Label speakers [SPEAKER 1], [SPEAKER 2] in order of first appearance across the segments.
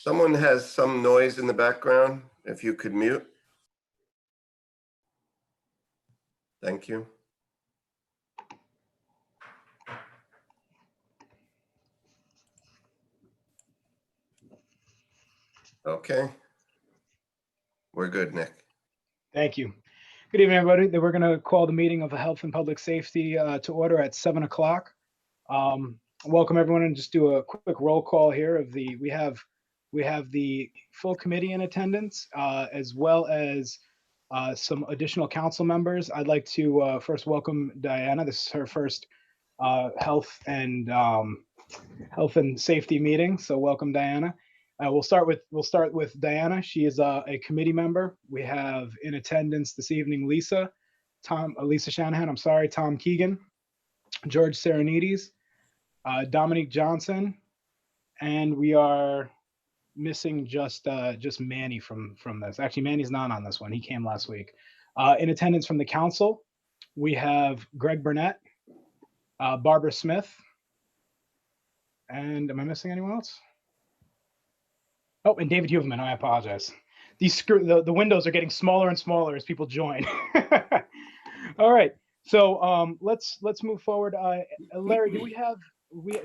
[SPEAKER 1] Someone has some noise in the background. If you could mute. Thank you. Okay. We're good, Nick.
[SPEAKER 2] Thank you. Good evening, everybody. We're going to call the meeting of the Health and Public Safety to order at 7 o'clock. Welcome everyone, and just do a quick roll call here of we have the full committee in attendance, as well as some additional council members. I'd like to first welcome Diana. This is her first health and safety meeting, so welcome, Diana. We'll start with Diana. She is a committee member. We have in attendance this evening Lisa Shanahan. I'm sorry, Tom Keegan, George Serenides, Dominique Johnson, and we are missing just Manny from this. Actually, Manny's not on this one. He came last week. In attendance from the council, we have Greg Burnett, Barbara Smith, and am I missing anyone else? Oh, and David Huveman. I apologize. The windows are getting smaller and smaller as people join. All right, so let's move forward. Larry, do we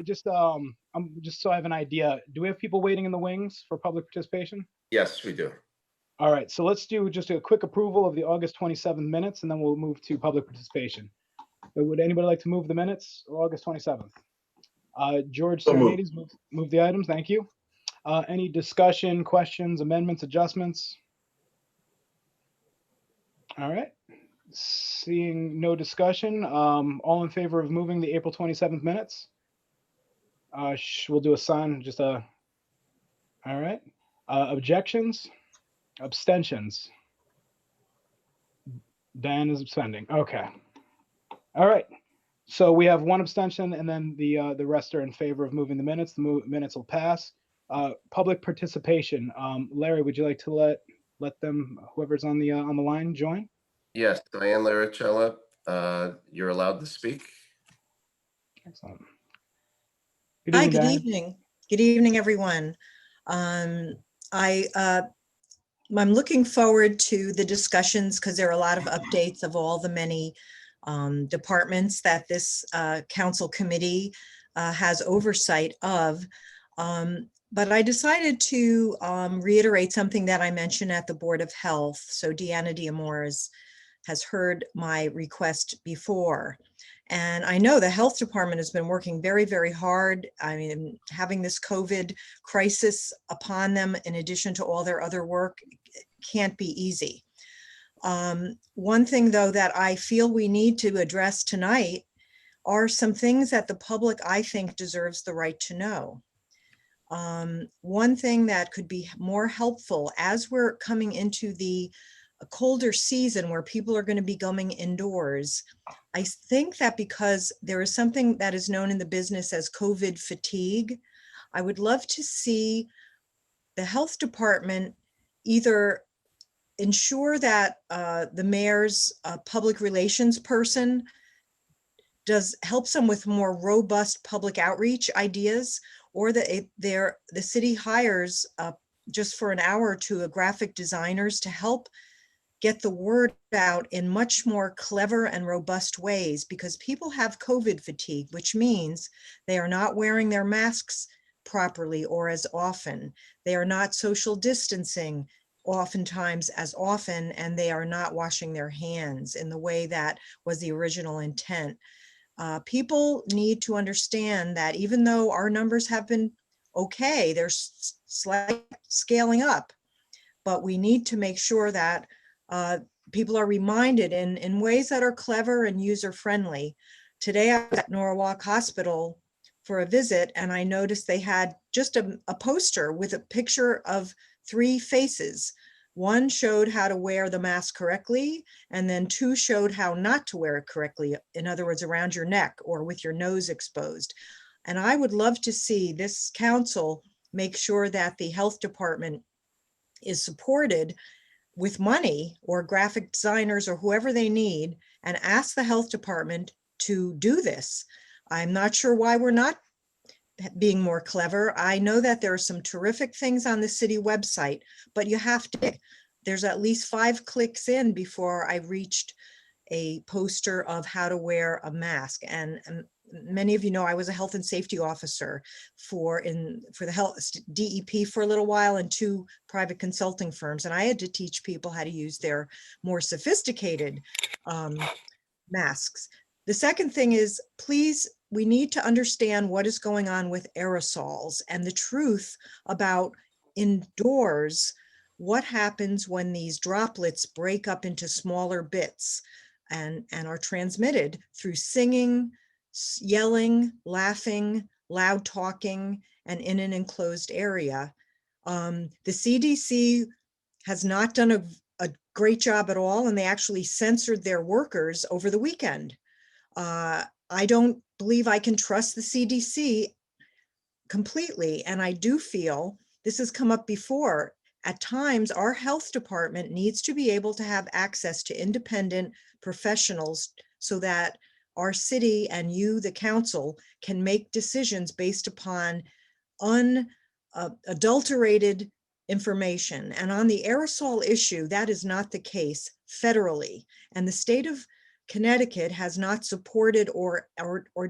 [SPEAKER 2] just so I have an idea, do we have people waiting in the wings for public participation?
[SPEAKER 1] Yes, we do.
[SPEAKER 2] All right, so let's do just a quick approval of the August 27th minutes, and then we'll move to public participation. Would anybody like to move the minutes, August 27th? George Serenides, move the items. Thank you. Any discussion, questions, amendments, adjustments? All right. Seeing no discussion, all in favor of moving the April 27th minutes? We'll do a sign, all right. Objections? Abstentions? Dan is abstaining. Okay. All right. So we have one abstention, and then the rest are in favor of moving the minutes. The minutes will pass. Public participation. Larry, would you like to let them, whoever's on the line, join?
[SPEAKER 1] Yes, Diane Laricella, you're allowed to speak.
[SPEAKER 2] Excellent.
[SPEAKER 3] Hi, good evening. Good evening, everyone. I'm looking forward to the discussions because there are a lot of updates of all the many departments that this council committee has oversight of. But I decided to reiterate something that I mentioned at the Board of Health. So Deanna Diamores has heard my request before. And I know the health department has been working very, very hard. I mean, having this COVID crisis upon them, in addition to all their other work, can't be easy. One thing, though, that I feel we need to address tonight are some things that the public, I think, deserves the right to know. One thing that could be more helpful as we're coming into a colder season where people are going to be going indoors, I think that because there is something that is known in the business as COVID fatigue, I would love to see the health department either ensure that the mayor's public relations person helps them with more robust public outreach ideas, or that the city hires just for an hour or two graphic designers to help get the word out in much more clever and robust ways, because people have COVID fatigue, which means they are not wearing their masks properly or as often. They are not social distancing oftentimes as often, and they are not washing their hands in the way that was the original intent. People need to understand that even though our numbers have been okay, they're slightly scaling up, but we need to make sure that people are reminded in ways that are clever and user-friendly. Today I was at Norwalk Hospital for a visit, and I noticed they had just a poster with a picture of 3 faces. One showed how to wear the mask correctly, and then 2 showed how not to wear it correctly. In other words, around your neck or with your nose exposed. And I would love to see this council make sure that the health department is supported with money or graphic designers or whoever they need, and ask the health department to do this. I'm not sure why we're not being more clever. I know that there are some terrific things on the city website, but you have to, there's at least 5 clicks in before I reached a poster of how to wear a mask. And many of you know I was a health and safety officer for the health DEP for a little while, and 2 private consulting firms, and I had to teach people how to use their more sophisticated masks. The second thing is, please, we need to understand what is going on with aerosols and the truth about indoors. What happens when these droplets break up into smaller bits and are transmitted through singing, yelling, laughing, loud talking, and in an enclosed area. The CDC has not done a great job at all, and they actually censored their workers over the weekend. I don't believe I can trust the CDC completely, and I do feel, this has come up before, at times our health department needs to be able to have access to independent professionals so that our city and you, the council, can make decisions based upon unadulterated information. And on the aerosol issue, that is not the case federally. And the state of Connecticut has not supported or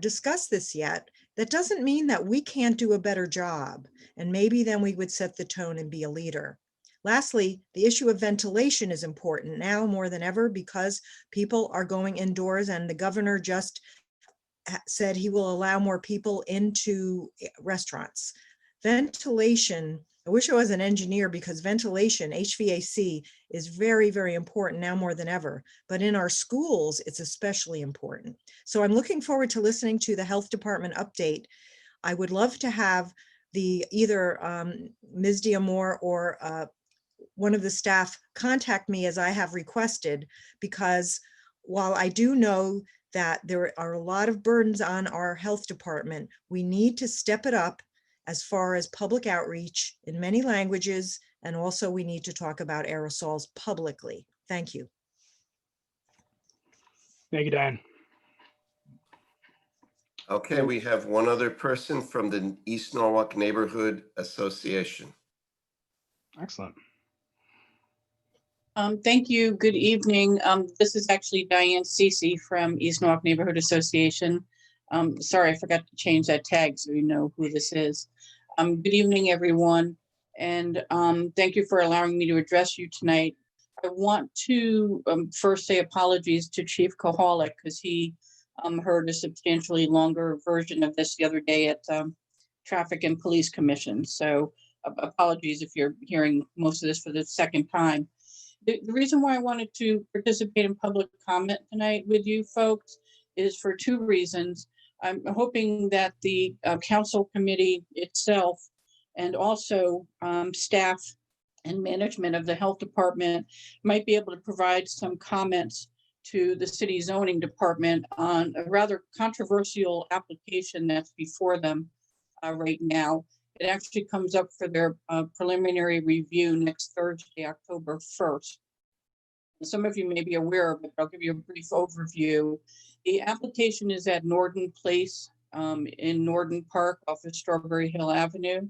[SPEAKER 3] discussed this yet. That doesn't mean that we can't do a better job. And maybe then we would set the tone and be a leader. Lastly, the issue of ventilation is important now more than ever because people are going indoors, and the governor just said he will allow more people into restaurants. Ventilation, I wish I was an engineer, because ventilation, HVAC, is very, very important now more than ever. But in our schools, it's especially important. So I'm looking forward to listening to the health department update. I would love to have either Ms. Diamore or one of the staff contact me as I have requested, because while I do know that there are a lot of burdens on our health department, we need to step it up as far as public outreach in many languages. And also we need to talk about aerosols publicly. Thank you.
[SPEAKER 2] Thank you, Diane.
[SPEAKER 1] Okay, we have one other person from the East Norwalk Neighborhood Association.
[SPEAKER 2] Excellent.
[SPEAKER 4] Thank you. Good evening. This is actually Diane Cece from East Norwalk Neighborhood Association. Sorry, I forgot to change that tag so you know who this is. Good evening, everyone. And thank you for allowing me to address you tonight. I want to first say apologies to Chief Kohalik, because he heard a substantially longer version of this the other day at Traffic and Police Commission. So apologies if you're hearing most of this for the second time. The reason why I wanted to participate in public comment tonight with you folks is for 2 reasons. I'm hoping that the council committee itself and also staff and management of the health department might be able to provide some comments to the city zoning department on a rather controversial application that's before them right now. It actually comes up for their preliminary review next Thursday, October 1st. Some of you may be aware of it, but I'll give you a brief overview. The application is at Norden Place in Norden Park off of Strawberry Hill Avenue.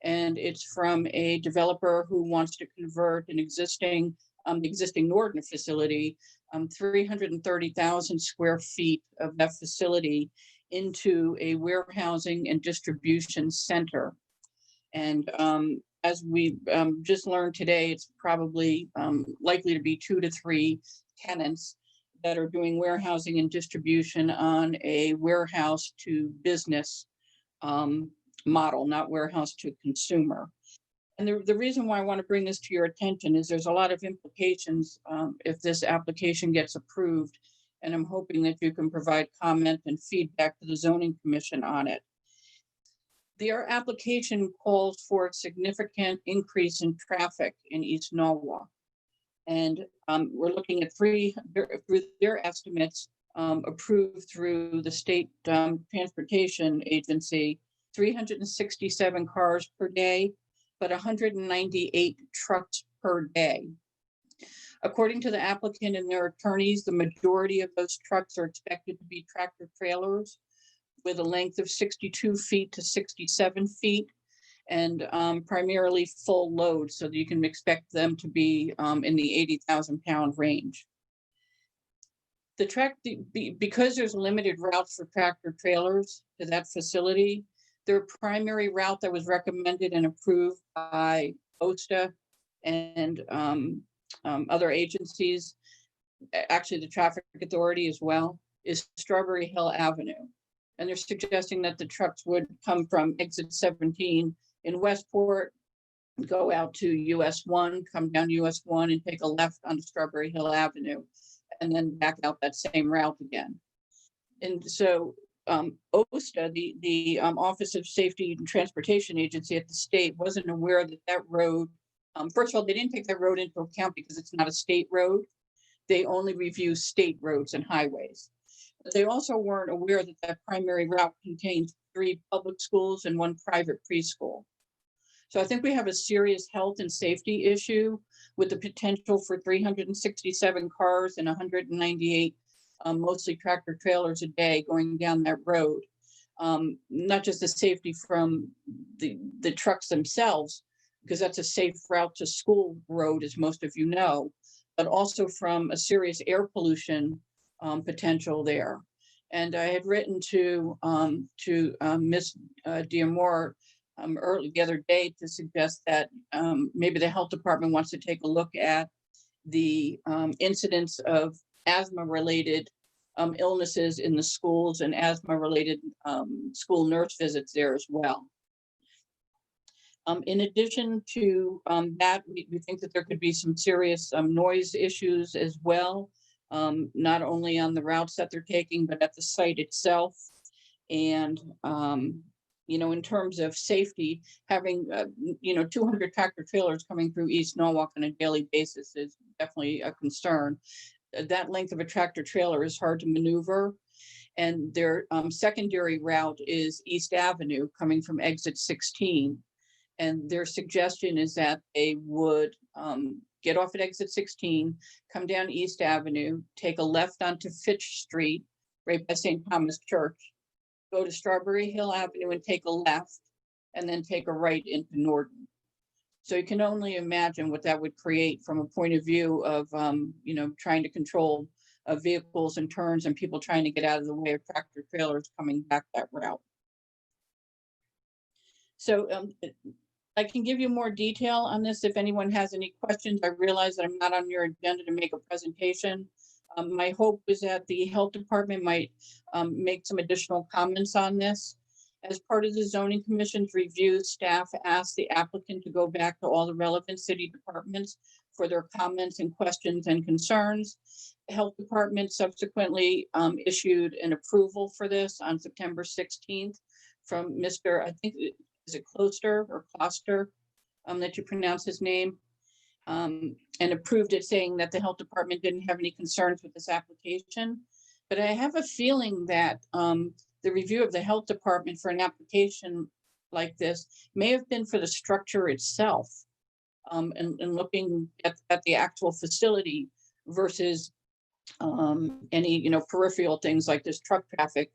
[SPEAKER 4] And it's from a developer who wants to convert an existing Norden facility, 330,000 square feet of that facility into a warehousing and distribution center. And as we just learned today, it's probably likely to be 2 to 3 tenants that are doing warehousing and distribution on a warehouse to business model, not warehouse to consumer. And the reason why I want to bring this to your attention is there's a lot of implications if this application gets approved. And I'm hoping that you can provide comment and feedback to the zoning commission on it. Their application calls for a significant increase in traffic in East Norwalk. And we're looking at their estimates approved through the state transportation agency, 367 cars per day, but 198 trucks per day. According to the applicant and their attorneys, the majority of those trucks are expected to be tractor trailers, with a length of 62 feet to 67 feet and primarily full load, so that you can expect them to be in the 80,000 pound range. The track, because there's limited routes for tractor trailers to that facility, their primary route that was recommended and approved by OSTA and other agencies, actually the traffic authority as well, is Strawberry Hill Avenue. And they're suggesting that the trucks would come from exit 17 in Westport, go out to US 1, come down US 1 and take a left onto Strawberry Hill Avenue, and then back out that same route again. And so OSTA, the Office of Safety and Transportation Agency at the state, wasn't aware that that road, first of all, they didn't take that road into account because it's not a state road. They only review state roads and highways. They also weren't aware that that primary route contains 3 public schools and 1 private preschool. So I think we have a serious health and safety issue with the potential for 367 cars and 198 mostly tractor trailers a day going down that road. Not just the safety from the trucks themselves, because that's a safe route to school road, as most of you know, but also from a serious air pollution potential there. And I had written to Ms. D'Amore early the other day to suggest that maybe the health department wants to take a look at the incidence of asthma-related illnesses in the schools and asthma-related school nurse visits there as well. In addition to that, we think that there could be some serious noise issues as well, not only on the routes that they're taking, but at the site itself. And you know, in terms of safety, having, 200 tractor trailers coming through East Norwalk on a daily basis is definitely a concern. That length of a tractor trailer is hard to maneuver. And their secondary route is East Avenue coming from exit 16. And their suggestion is that they would get off at exit 16, come down East Avenue, take a left onto Fitch Street, right by St. Thomas Church, go to Strawberry Hill Avenue and take a left, and then take a right into Norton. So you can only imagine what that would create from a point of view of, trying to control vehicles and turns and people trying to get out of the way of tractor trailers coming back that route. So I can give you more detail on this if anyone has any questions. I realize that I'm not on your agenda to make a presentation. My hope is that the health department might make some additional comments on this. As part of the zoning commission's review, staff asked the applicant to go back to all the relevant city departments for their comments and questions and concerns. The health department subsequently issued an approval for this on September 16th from Mr. I think, is it Closter or Kloster, that you pronounce his name? And approved it, saying that the health department didn't have any concerns with this application. But I have a feeling that the review of the health department for an application like this may have been for the structure itself, and looking at the actual facility versus any peripheral things like this truck traffic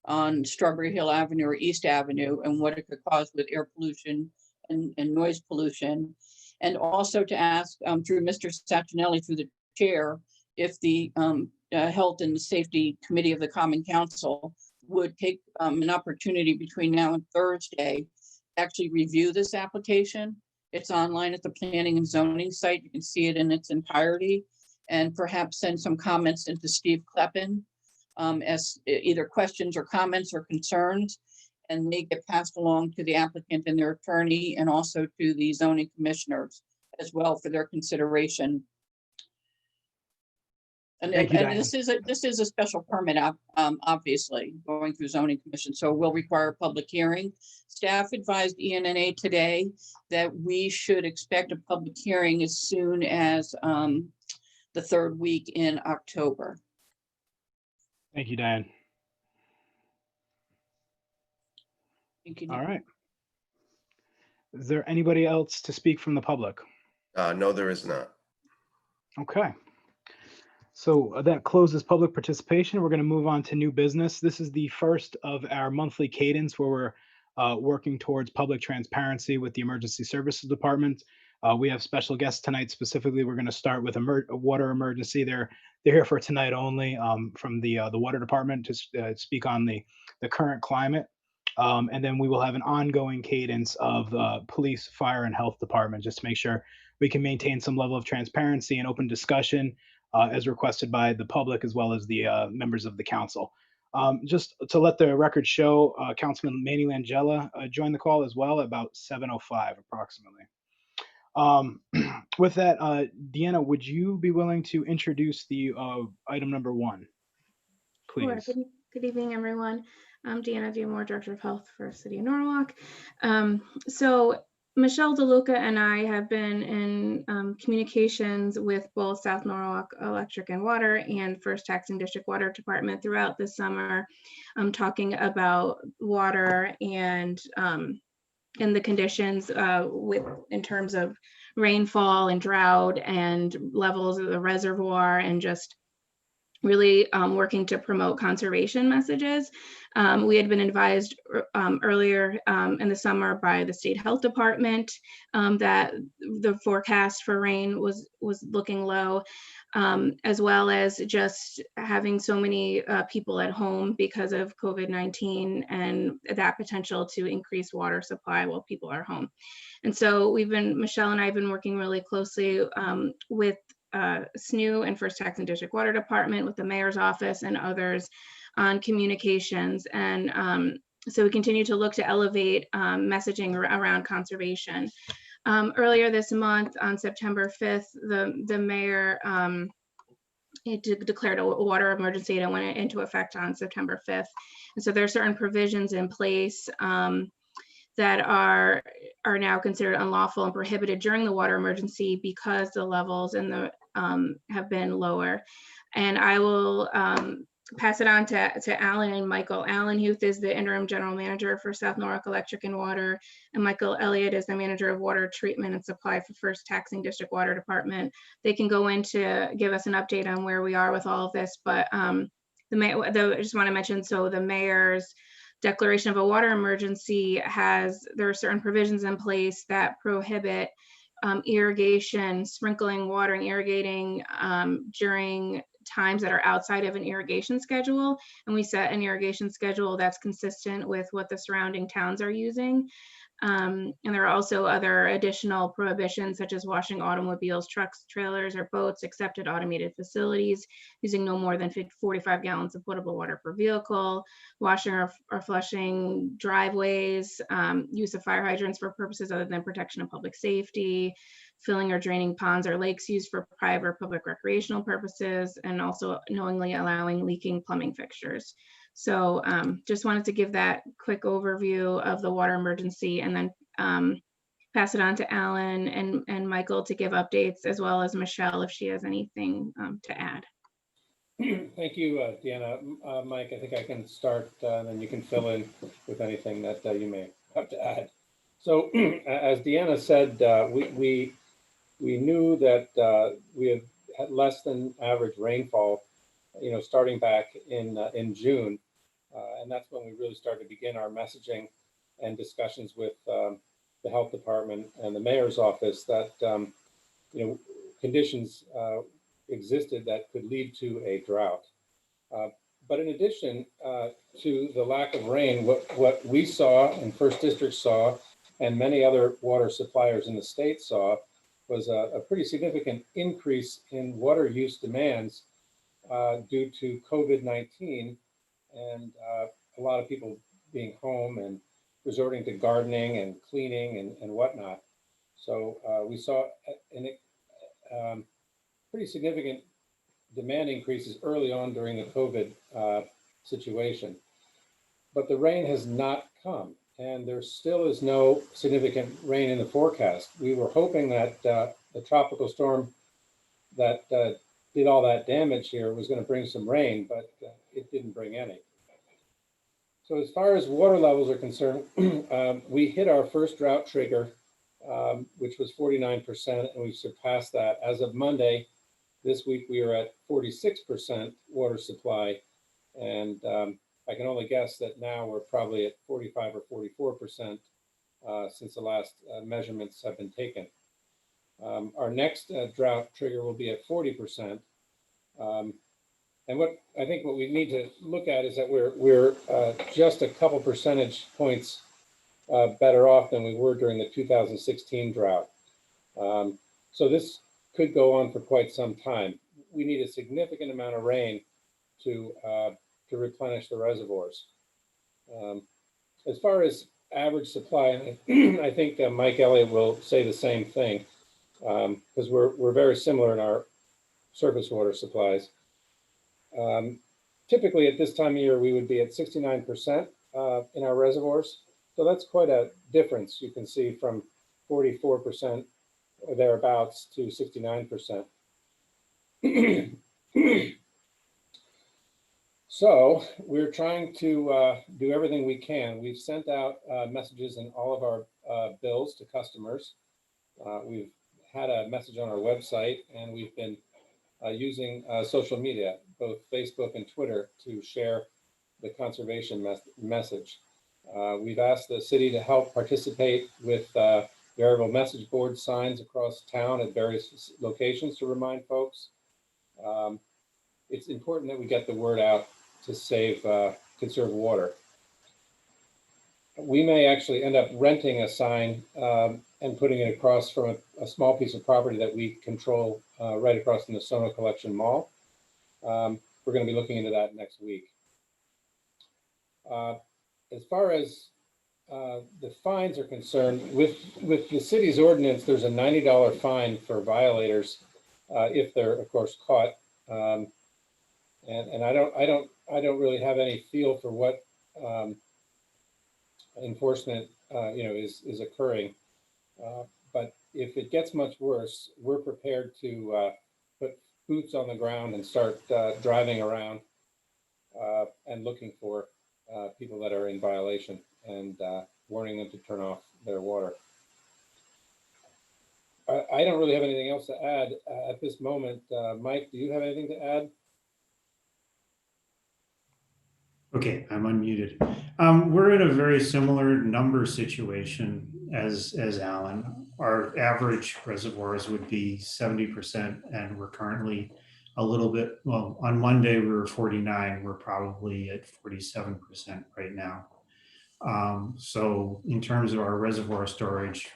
[SPEAKER 4] on Strawberry Hill Avenue or East Avenue and what it could cause with air pollution and noise pollution. And also to ask through Mr. Sachinelli, through the chair, if the Health and Safety Committee of the Common Council would take an opportunity between now and Thursday to actually review this application. It's online at the Planning and Zoning site. You can see it in its entirety, and perhaps send some comments into Steve Kleppen as either questions or comments or concerns, and they get passed along to the applicant and their attorney, and also to the zoning commissioners as well for their consideration. And,
[SPEAKER 2] Thank you,
[SPEAKER 4] this is a special permit, obviously going through zoning commission, so it will require a public hearing. Staff advised ENNA today that we should expect a public hearing as soon as the 3rd week in October.
[SPEAKER 2] Thank you, Diane.
[SPEAKER 4] Thank you.
[SPEAKER 2] All right. Is there anybody else to speak from the public?
[SPEAKER 1] No, there is not.
[SPEAKER 2] Okay. So that closes public participation. We're going to move on to new business. This is the first of our monthly cadence where we're working towards public transparency with the Emergency Services Department. We have special guests tonight. Specifically, we're going to start with a water emergency. They're here for tonight only from the water department to speak on the current climate. And then we will have an ongoing cadence of police, fire, and health department just to make sure we can maintain some level of transparency and open discussion as requested by the public as well as the members of the council. Just to let the record show, Councilman Manny Langella joined the call as well about 7:05 approximately. With that, Deanna, would you be willing to introduce the item number 1,
[SPEAKER 5] Sure.
[SPEAKER 2] please?
[SPEAKER 5] Good evening, everyone. I'm Deanna Diamore, Director of Health for City of Norwalk. So Michelle DeLuca and I have been in communications with both South Norwalk Electric and Water and First Taxing District Water Department throughout the summer, talking about water and the conditions in terms of rainfall and drought and levels of the reservoir, and just really working to promote conservation messages. We had been advised earlier in the summer by the state health department that the forecast for rain was looking low, as well as just having so many people at home because of COVID-19 and that potential to increase water supply while people are home. And so Michelle and I have been working really closely with SNU and First Taxing District Water Department, with the mayor's office and others on communications. And so we continue to look to elevate messaging around conservation. Earlier this month, on September 5th, the mayor declared a water emergency and went into effect on September 5th. And so there are certain provisions in place that are now considered unlawful and prohibited during the water emergency because the levels in the have been lower. And I will pass it on to Alan and Michael. Alan Huth is the interim general manager for South Norwalk Electric and Water, and Michael Elliott is the manager of water treatment and supply for First Taxing District Water Department. They can go in to give us an update on where we are with all of this, but I just want to mention, so the mayor's declaration of a water emergency there are certain provisions in place that prohibit irrigation, sprinkling, watering, irrigating during times that are outside of an irrigation schedule. And we set an irrigation schedule that's consistent with what the surrounding towns are using. And there are also other additional prohibitions, such as washing automobiles, trucks, trailers, or boats except at automated facilities, using no more than 45 gallons of potable water per vehicle, washing or flushing driveways, use of fire hydrants for purposes other than protection of public safety, filling or draining ponds or lakes used for private or public recreational purposes, and also knowingly allowing leaking plumbing fixtures. So just wanted to give that quick overview of the water emergency, and then pass it on to Alan and Michael to give updates, as well as Michelle if she has anything to add.
[SPEAKER 6] Thank you, Deanna. Mike, I think I can start, and then you can fill in with anything that you may have to add. So as Deanna said, we knew that we had less than average rainfall, starting back in June. And that's when we really started to begin our messaging and discussions with the health department and the mayor's office that, conditions existed that could lead to a drought. But in addition to the lack of rain, what we saw and First District saw and many other water suppliers in the state saw was a pretty significant increase in water use demands due to COVID-19 and a lot of people being home and resorting to gardening and cleaning and whatnot. So we saw pretty significant demand increases early on during the COVID situation. But the rain has not come, and there still is no significant rain in the forecast. We were hoping that the tropical storm that did all that damage here was going to bring some rain, but it didn't bring any. So as far as water levels are concerned, we hit our first drought trigger, which was 49%, and we've surpassed that. As of Monday, This week we are at 46% water supply, and I can only guess that now we're probably at 45 or 44% since the last measurements have been taken. Our next drought trigger will be at 40%. And what I think what we need to look at is that we're just a couple percentage points better off than we were during the 2016 drought. So this could go on for quite some time. We need a significant amount of rain to replenish the reservoirs. As far as average supply, I think Mike Elliott will say the same thing, because we're very similar in our surface water supplies. Typically at this time of year, we would be at 69% in our reservoirs. So that's quite a difference. You can see from 44% or thereabouts to 69%. So we're trying to do everything we can. We've sent out messages in all of our bills to customers. We've had a message on our website, and we've been using social media, both Facebook and Twitter, to share the conservation message. We've asked the city to help participate with variable message board signs across town at various locations to remind folks. It's important that we get the word out to conserve water. We may actually end up renting a sign and putting it across from a small piece of property that we control right across from the Sono Collection Mall. We're going to be looking into that next week. As far as the fines are concerned, with the city's ordinance, there's a $90 fine for violators if they're, of course, caught. And I don't really have any feel for what enforcement is occurring. But if it gets much worse, we're prepared to put boots on the ground and start driving around and looking for people that are in violation and warning them to turn off their water. I don't really have anything else to add at this moment. Mike, do you have anything to add?
[SPEAKER 7] Okay, I'm unmuted. We're in a very similar number situation as Alan. Our average reservoirs would be 70%, and we're currently a little bit, well, on Monday we were 49, we're probably at 47% right now. So in terms of our reservoir storage,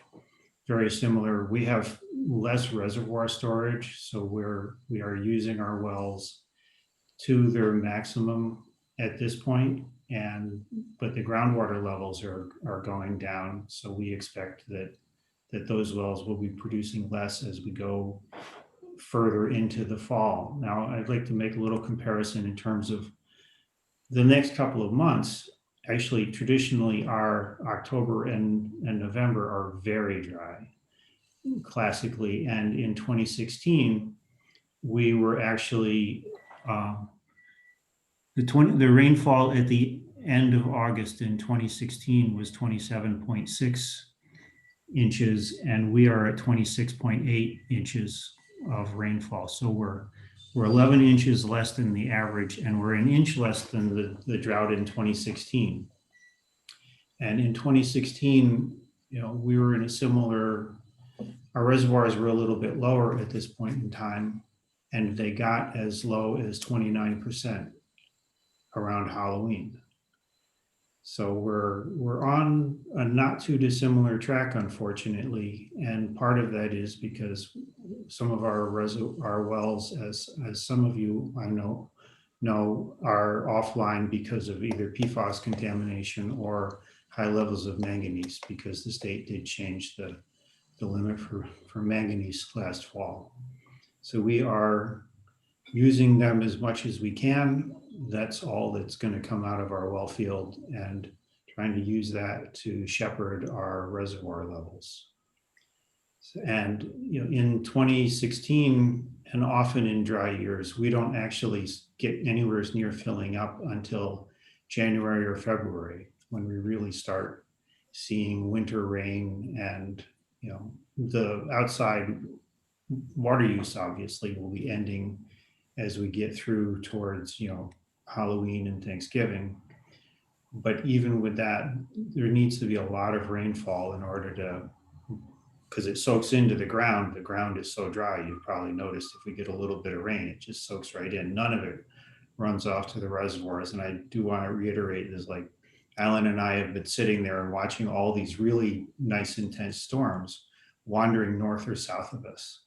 [SPEAKER 7] very similar. We have less reservoir storage, so we are using our wells to their maximum at this point, but the groundwater levels are going down, so we expect that those wells will be producing less as we go further into the fall. Now, I'd like to make a little comparison in terms of the next couple of months. Actually, traditionally, our October and November are very dry, classically, and in 2016, we were actually the rainfall at the end of August in 2016 was 27.6 inches, and we are at 26.8 inches of rainfall. So we're 11 inches less than the average, and we're an inch less than the drought in 2016. And in 2016, we were in a similar, our reservoirs were a little bit lower at this point in time, and they got as low as 29% around Halloween. So we're on a not too dissimilar track, unfortunately, and part of that is because some of our wells, as some of you I know are offline because of either PFAS contamination or high levels of manganese, because the state did change the limit for manganese last fall. So we are using them as much as we can. That's all that's going to come out of our well field, and trying to use that to shepherd our reservoir levels. And in 2016, and often in dry years, we don't actually get anywhere near filling up until January or February, when we really start seeing winter rain, and the outside water use obviously will be ending as we get through towards, Halloween and Thanksgiving. But even with that, there needs to be a lot of rainfall in order to, because it soaks into the ground. The ground is so dry. You've probably noticed if we get a little bit of rain, it just soaks right in. None of it runs off to the reservoirs. And I do want to reiterate is like Alan and I have been sitting there and watching all these really nice intense storms wandering north or south of us.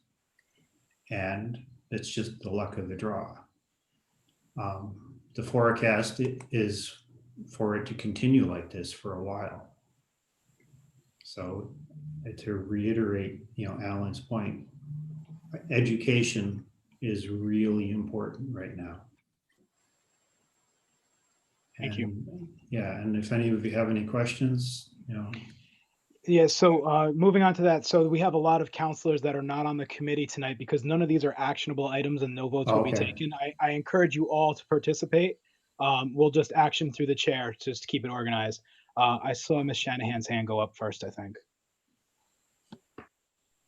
[SPEAKER 7] And it's just the luck of the draw. The forecast is for it to continue like this for a while. So to reiterate, Alan's point, education is really important right now.
[SPEAKER 2] Thank you.
[SPEAKER 7] Yeah, and if any of you have any questions,
[SPEAKER 2] Yeah, so moving on to that. So we have a lot of counselors that are not on the committee tonight because none of these are actionable items and no votes will be
[SPEAKER 7] Okay.
[SPEAKER 2] taken. I encourage you all to participate. We'll just action through the chair just to keep it organized. I saw Ms. Shanahan's hand go up first, I think.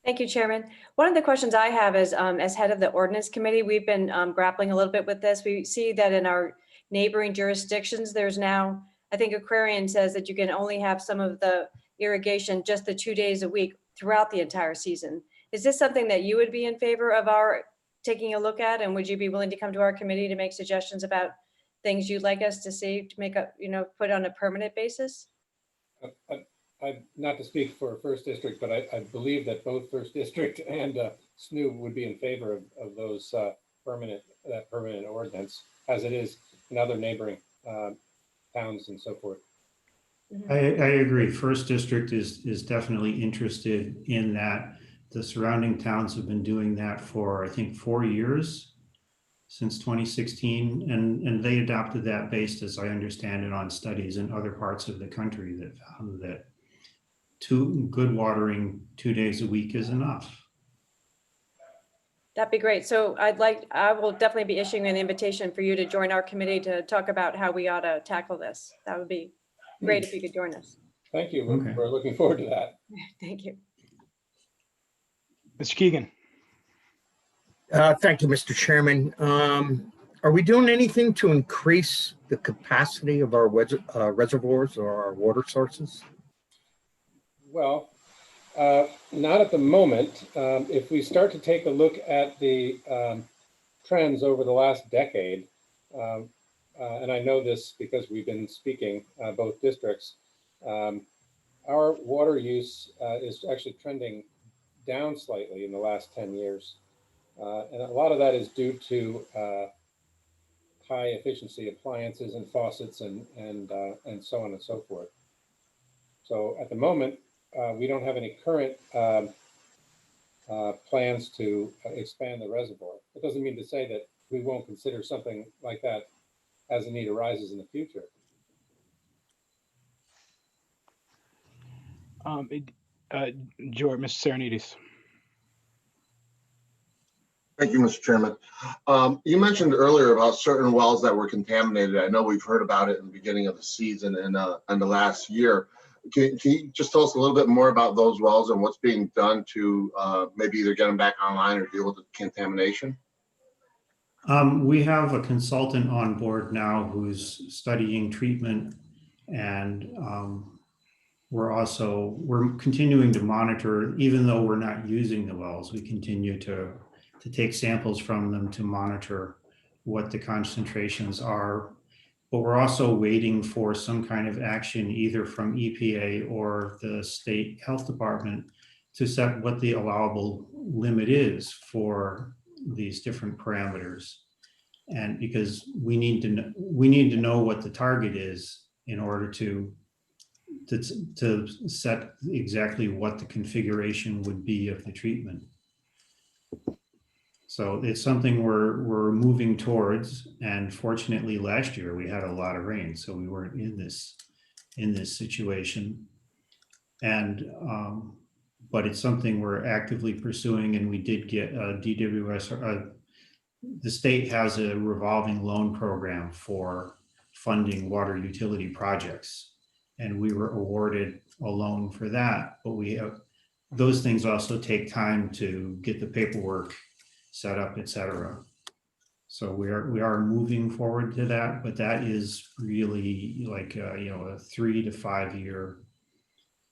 [SPEAKER 8] Thank you, Chairman. One of the questions I have is, as head of the ordinance committee, we've been grappling a little bit with this. We see that in our neighboring jurisdictions, there's now, I think Aquarian says that you can only have some of the irrigation just the 2 days a week throughout the entire season. Is this something that you would be in favor of our taking a look at? And would you be willing to come to our committee to make suggestions about things you'd like us to see to make a, put on a permanent basis?
[SPEAKER 6] Not to speak for First District, but I believe that both First District and SNU would be in favor of those permanent ordinance, as it is in other neighboring towns and so forth.
[SPEAKER 7] I agree. First District is definitely interested in that. The surrounding towns have been doing that for, I think, 4 years, since 2016, and they adopted that based, as I understand it, on studies in other parts of the country that found that good watering 2 days a week is enough.
[SPEAKER 8] That'd be great. So I will definitely be issuing an invitation for you to join our committee to talk about how we ought to tackle this. That would be great if you could join us.
[SPEAKER 6] Thank you.
[SPEAKER 7] Okay.
[SPEAKER 6] We're looking forward to that.
[SPEAKER 8] Thank you.
[SPEAKER 2] Mr. Keegan.
[SPEAKER 9] Thank you, Mr. Chairman. Are we doing anything to increase the capacity of our reservoirs or our water sources?
[SPEAKER 6] Well, not at the moment. If we start to take a look at the trends over the last decade, and I know this because we've been speaking both districts, our water use is actually trending down slightly in the last 10 years. And a lot of that is due to high efficiency appliances and faucets and so on and so forth. So at the moment, we don't have any current plans to expand the reservoir. It doesn't mean to say that we won't consider something like that as the need arises in the future.
[SPEAKER 2] George, Mr. Serenides.
[SPEAKER 10] Thank you, Mr. Chairman. You mentioned earlier about certain wells that were contaminated. I know we've heard about it in the beginning of the season and the last year. Can you just tell us a little bit more about those wells and what's being done to maybe either get them back online or deal with the contamination?
[SPEAKER 7] We have a consultant on board now who's studying treatment, and we're continuing to monitor, even though we're not using the wells. We continue to take samples from them to monitor what the concentrations are. But we're also waiting for some kind of action either from EPA or the state health department to set what the allowable limit is for these different parameters. And because we need to know what the target is in order to set exactly what the configuration would be of the treatment. So it's something we're moving towards, and fortunately last year we had a lot of rain, so we weren't in this situation. And but it's something we're actively pursuing, and we did get a DWS. The state has a revolving loan program for funding water utility projects, and we were awarded a loan for that. But we those things also take time to get the paperwork set up, et cetera. So we are moving forward to that, but that is really like a 3 to 5 year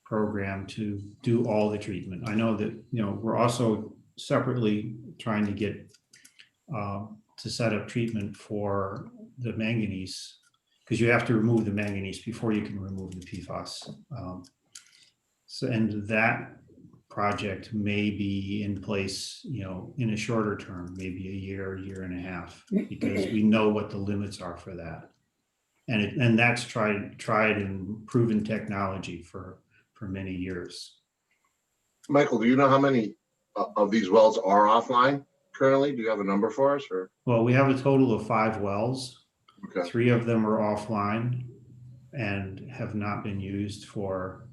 [SPEAKER 7] program to do all the treatment. I know that we're also separately trying to get to set up treatment for the manganese, because you have to remove the manganese before you can remove the PFAS. So, and that project may be in place, in a shorter term, maybe a year and a half, because we know what the limits are for that. And that's tried and proven technology for many years.
[SPEAKER 10] Michael, do you know how many of these wells are offline currently? Do you have a number for us, or?
[SPEAKER 7] Well, we have a total of 5 wells.
[SPEAKER 10] Okay.
[SPEAKER 7] 3 of them are offline and have not been used for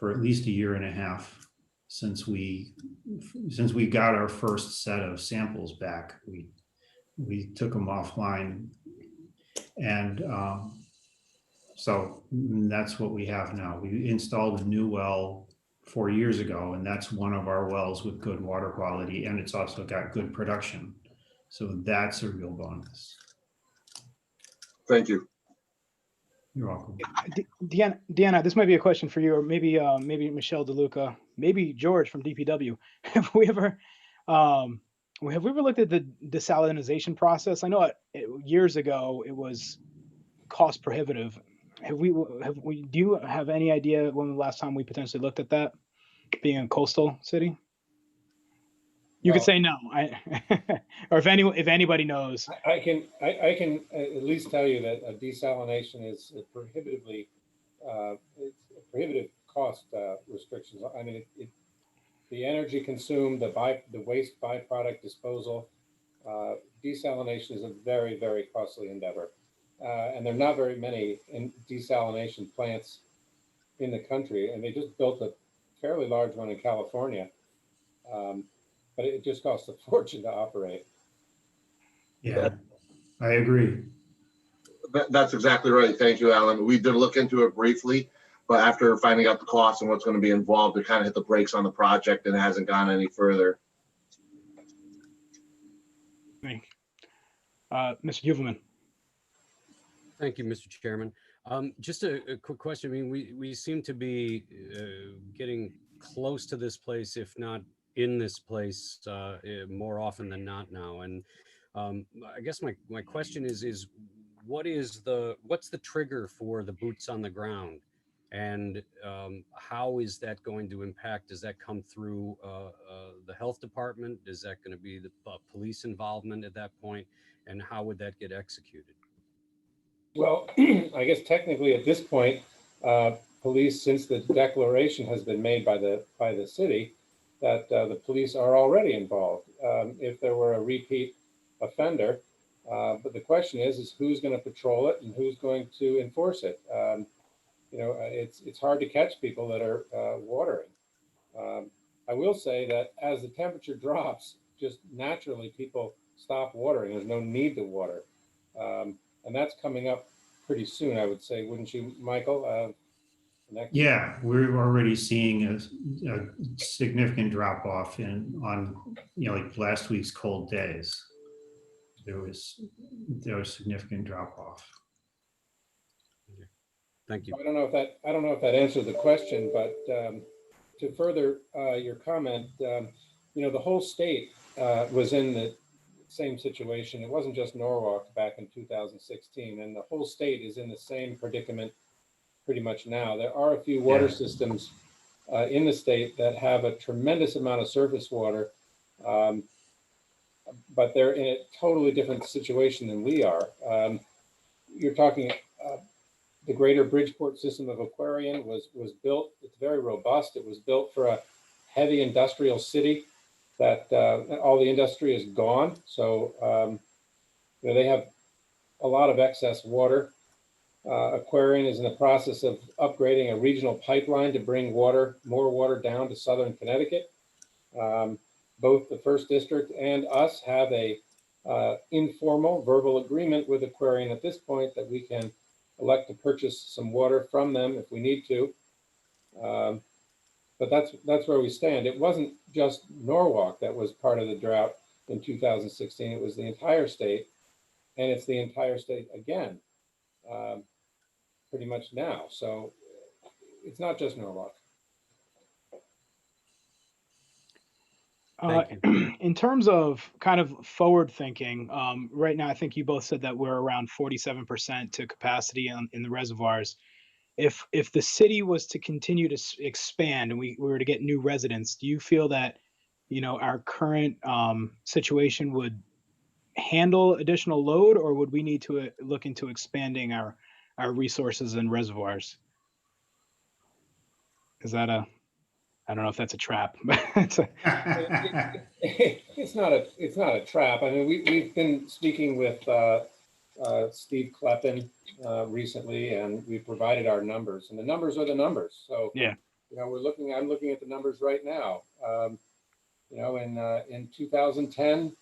[SPEAKER 7] at least a year and a half since we got our first set of samples back. We took them offline, and so that's what we have now. We installed a new well 4 years ago, and that's one of our wells with good water quality, and it's also got good production. So that's a real bonus.
[SPEAKER 10] Thank you.
[SPEAKER 7] You're welcome.
[SPEAKER 2] Deanna, this might be a question for you, or maybe Michelle DeLuca, maybe George from DPW. Have we ever looked at the desalinization process? I know years ago it was cost prohibitive. Do you have any idea when the last time we potentially looked at that, being a coastal city? You could say no, or if anybody knows.
[SPEAKER 6] I can at least tell you that desalination is prohibitively, it's prohibitive cost restrictions. I mean, the energy consumed, the waste byproduct disposal, desalination is a very, very costly endeavor. And there are not very many desalination plants in the country, and they just built a fairly large one in California. But it just costs a fortune to operate.
[SPEAKER 7] Yeah, I agree.
[SPEAKER 10] That's exactly right. Thank you, Alan. We did look into it briefly, but after finding out the cost and what's going to be involved, we kind of hit the brakes on the project and it hasn't gone any further.
[SPEAKER 2] Mr. Uvelman.
[SPEAKER 11] Thank you, Mr. Chairman. Just a quick question. I mean, we seem to be getting close to this place, if not in this place, more often than not now. And I guess my question is what's the trigger for the boots on the ground, and how is that going to impact? Does that come through the health department? Is that going to be the police involvement at that point? And how would that get executed?
[SPEAKER 6] Well, I guess technically at this point, police, since the declaration has been made by the city, that the police are already involved if there were a repeat offender. But the question is who's going to patrol it and who's going to enforce it? It's hard to catch people that are watering. I will say that as the temperature drops, just naturally people stop watering. There's no need to water. And that's coming up pretty soon, I would say, wouldn't you, Michael?
[SPEAKER 7] Yeah, we're already seeing a significant drop off on like last week's cold days. There was significant drop off.
[SPEAKER 11] Thank you.
[SPEAKER 6] I don't know if that answers the question, but to further your comment, the whole state was in the same situation. It wasn't just Norwalk back in 2016, and the whole state is in the same predicament pretty much now. There are a few water systems in the state that have a tremendous amount of surface water, but they're in a totally different situation than we are. You're talking the greater Bridgeport system of Aquarian was built. It's very robust. It was built for a heavy industrial city that all the industry is gone. So they have a lot of excess water. Aquarian is in the process of upgrading a regional pipeline to bring more water down to southern Connecticut. Both the First District and us have a informal verbal agreement with Aquarian at this point that we can elect to purchase some water from them if we need to. But that's where we stand. It wasn't just Norwalk that was part of the drought in 2016. It was the entire state, and it's the entire state again, pretty much now. So it's not just Norwalk.
[SPEAKER 11] Thank you.
[SPEAKER 2] In terms of kind of forward thinking, right now, I think you both said that we're around 47% to capacity in the reservoirs. If the city was to continue to expand and we were to get new residents, do you feel that, our current situation would handle additional load, or would we need to look into expanding our resources and reservoirs? Is that I don't know if that's a trap, but
[SPEAKER 6] It's not a trap. I mean, we've been speaking with Steve Kleppen recently, and we provided our numbers, and the numbers are the numbers. So
[SPEAKER 2] yeah.
[SPEAKER 6] I'm looking at the numbers right now. In 2010,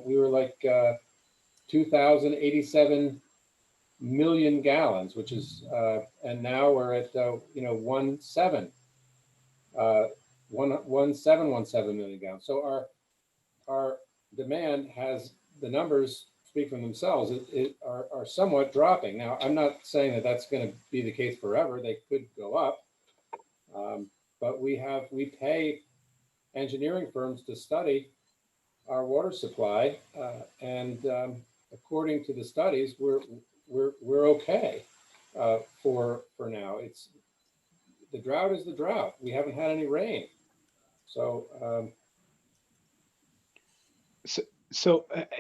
[SPEAKER 6] we were like 2,087 million gallons, which is, and now we're at 1717 million gallons. So our demand has, the numbers speak for themselves, are somewhat dropping. Now, I'm not saying that that's going to be the case forever. They could go up, but we pay engineering firms to study our water supply, and according to the studies, we're okay for now. It's, the drought is the drought. We haven't had any rain, so.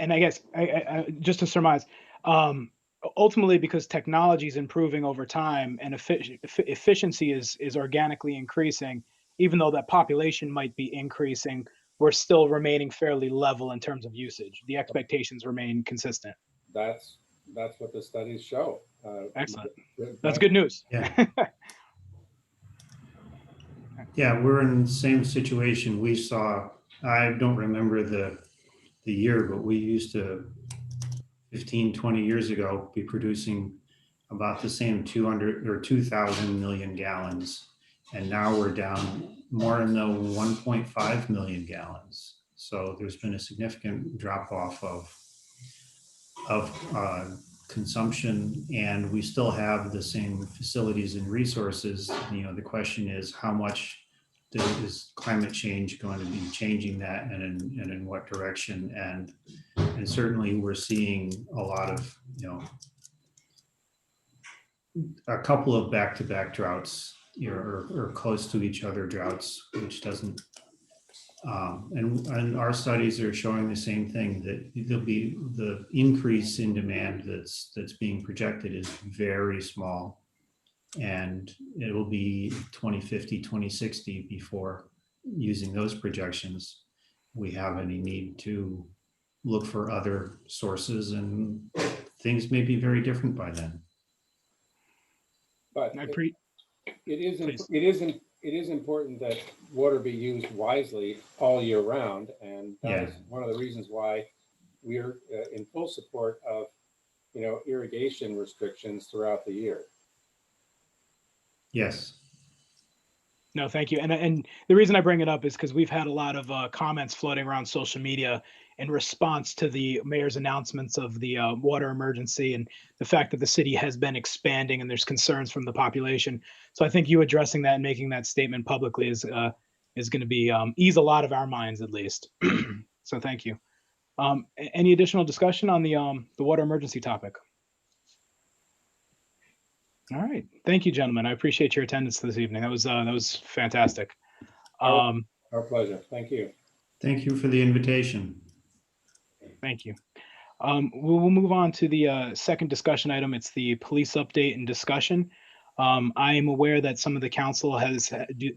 [SPEAKER 2] And I guess I just to surmise, ultimately, because technology is improving over time and efficiency is organically increasing, even though that population might be increasing, we're still remaining fairly level in terms of usage. The expectations remain consistent.
[SPEAKER 6] That's what the studies show.
[SPEAKER 2] Excellent. That's good news.
[SPEAKER 7] Yeah. Yeah, we're in the same situation we saw. I don't remember the year, but we used to 15, 20 years ago be producing about the same 200 or 2,000 million gallons. And now we're down more in the 1.5 million gallons. So there's been a significant drop off of consumption, and we still have the same facilities and resources. The question is, how much is climate change going to be changing that, and in what direction? And certainly we're seeing a lot of, a couple of back-to-back droughts, or close to each other droughts, which doesn't, and our studies are showing the same thing, that there'll be the increase in demand that's being projected is very small, and it will be 2050, 2060 before, using those projections, we have any need to look for other sources, and things may be very different by then.
[SPEAKER 6] But it is important that water be used wisely all year round, and that is one of the reasons why we're in full support of irrigation restrictions throughout the year.
[SPEAKER 7] Yes.
[SPEAKER 2] No, thank you. And the reason I bring it up is because we've had a lot of comments floating around social media in response to the mayor's announcements of the water emergency and the fact that the city has been expanding and there's concerns from the population. So I think you addressing that and making that statement publicly is going to be ease a lot of our minds, at least. So thank you. Any additional discussion on the water emergency topic? All right, thank you, gentlemen. I appreciate your attendance this evening. That was fantastic.
[SPEAKER 6] Our pleasure. Thank you.
[SPEAKER 7] Thank you for the invitation.
[SPEAKER 2] Thank you. We'll move on to the second discussion item. It's the police update and discussion. I am aware that some of the council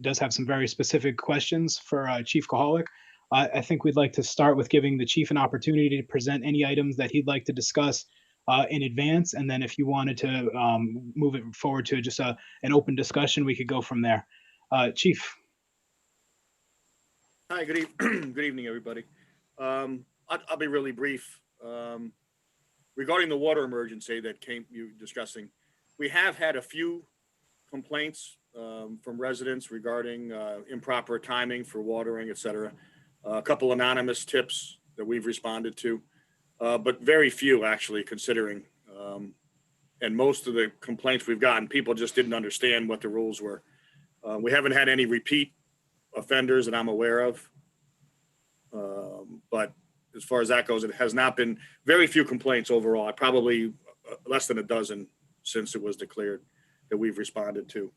[SPEAKER 2] does have some very specific questions for Chief Kohalik. I think we'd like to start with giving the chief an opportunity to present any items that he'd like to discuss in advance, and then if you wanted to move it forward to just an open discussion, we could go from there. Chief.
[SPEAKER 12] Hi, good evening, everybody. I'll be really brief. Regarding the water emergency that you're discussing, we have had a few complaints from residents regarding improper timing for watering, et cetera. A couple anonymous tips that we've responded to, but very few actually considering. And most of the complaints we've gotten, people just didn't understand what the rules were. We haven't had any repeat offenders that I'm aware of. But as far as that goes, it has not been very few complaints overall. Probably less than a dozen since it was declared that we've responded to.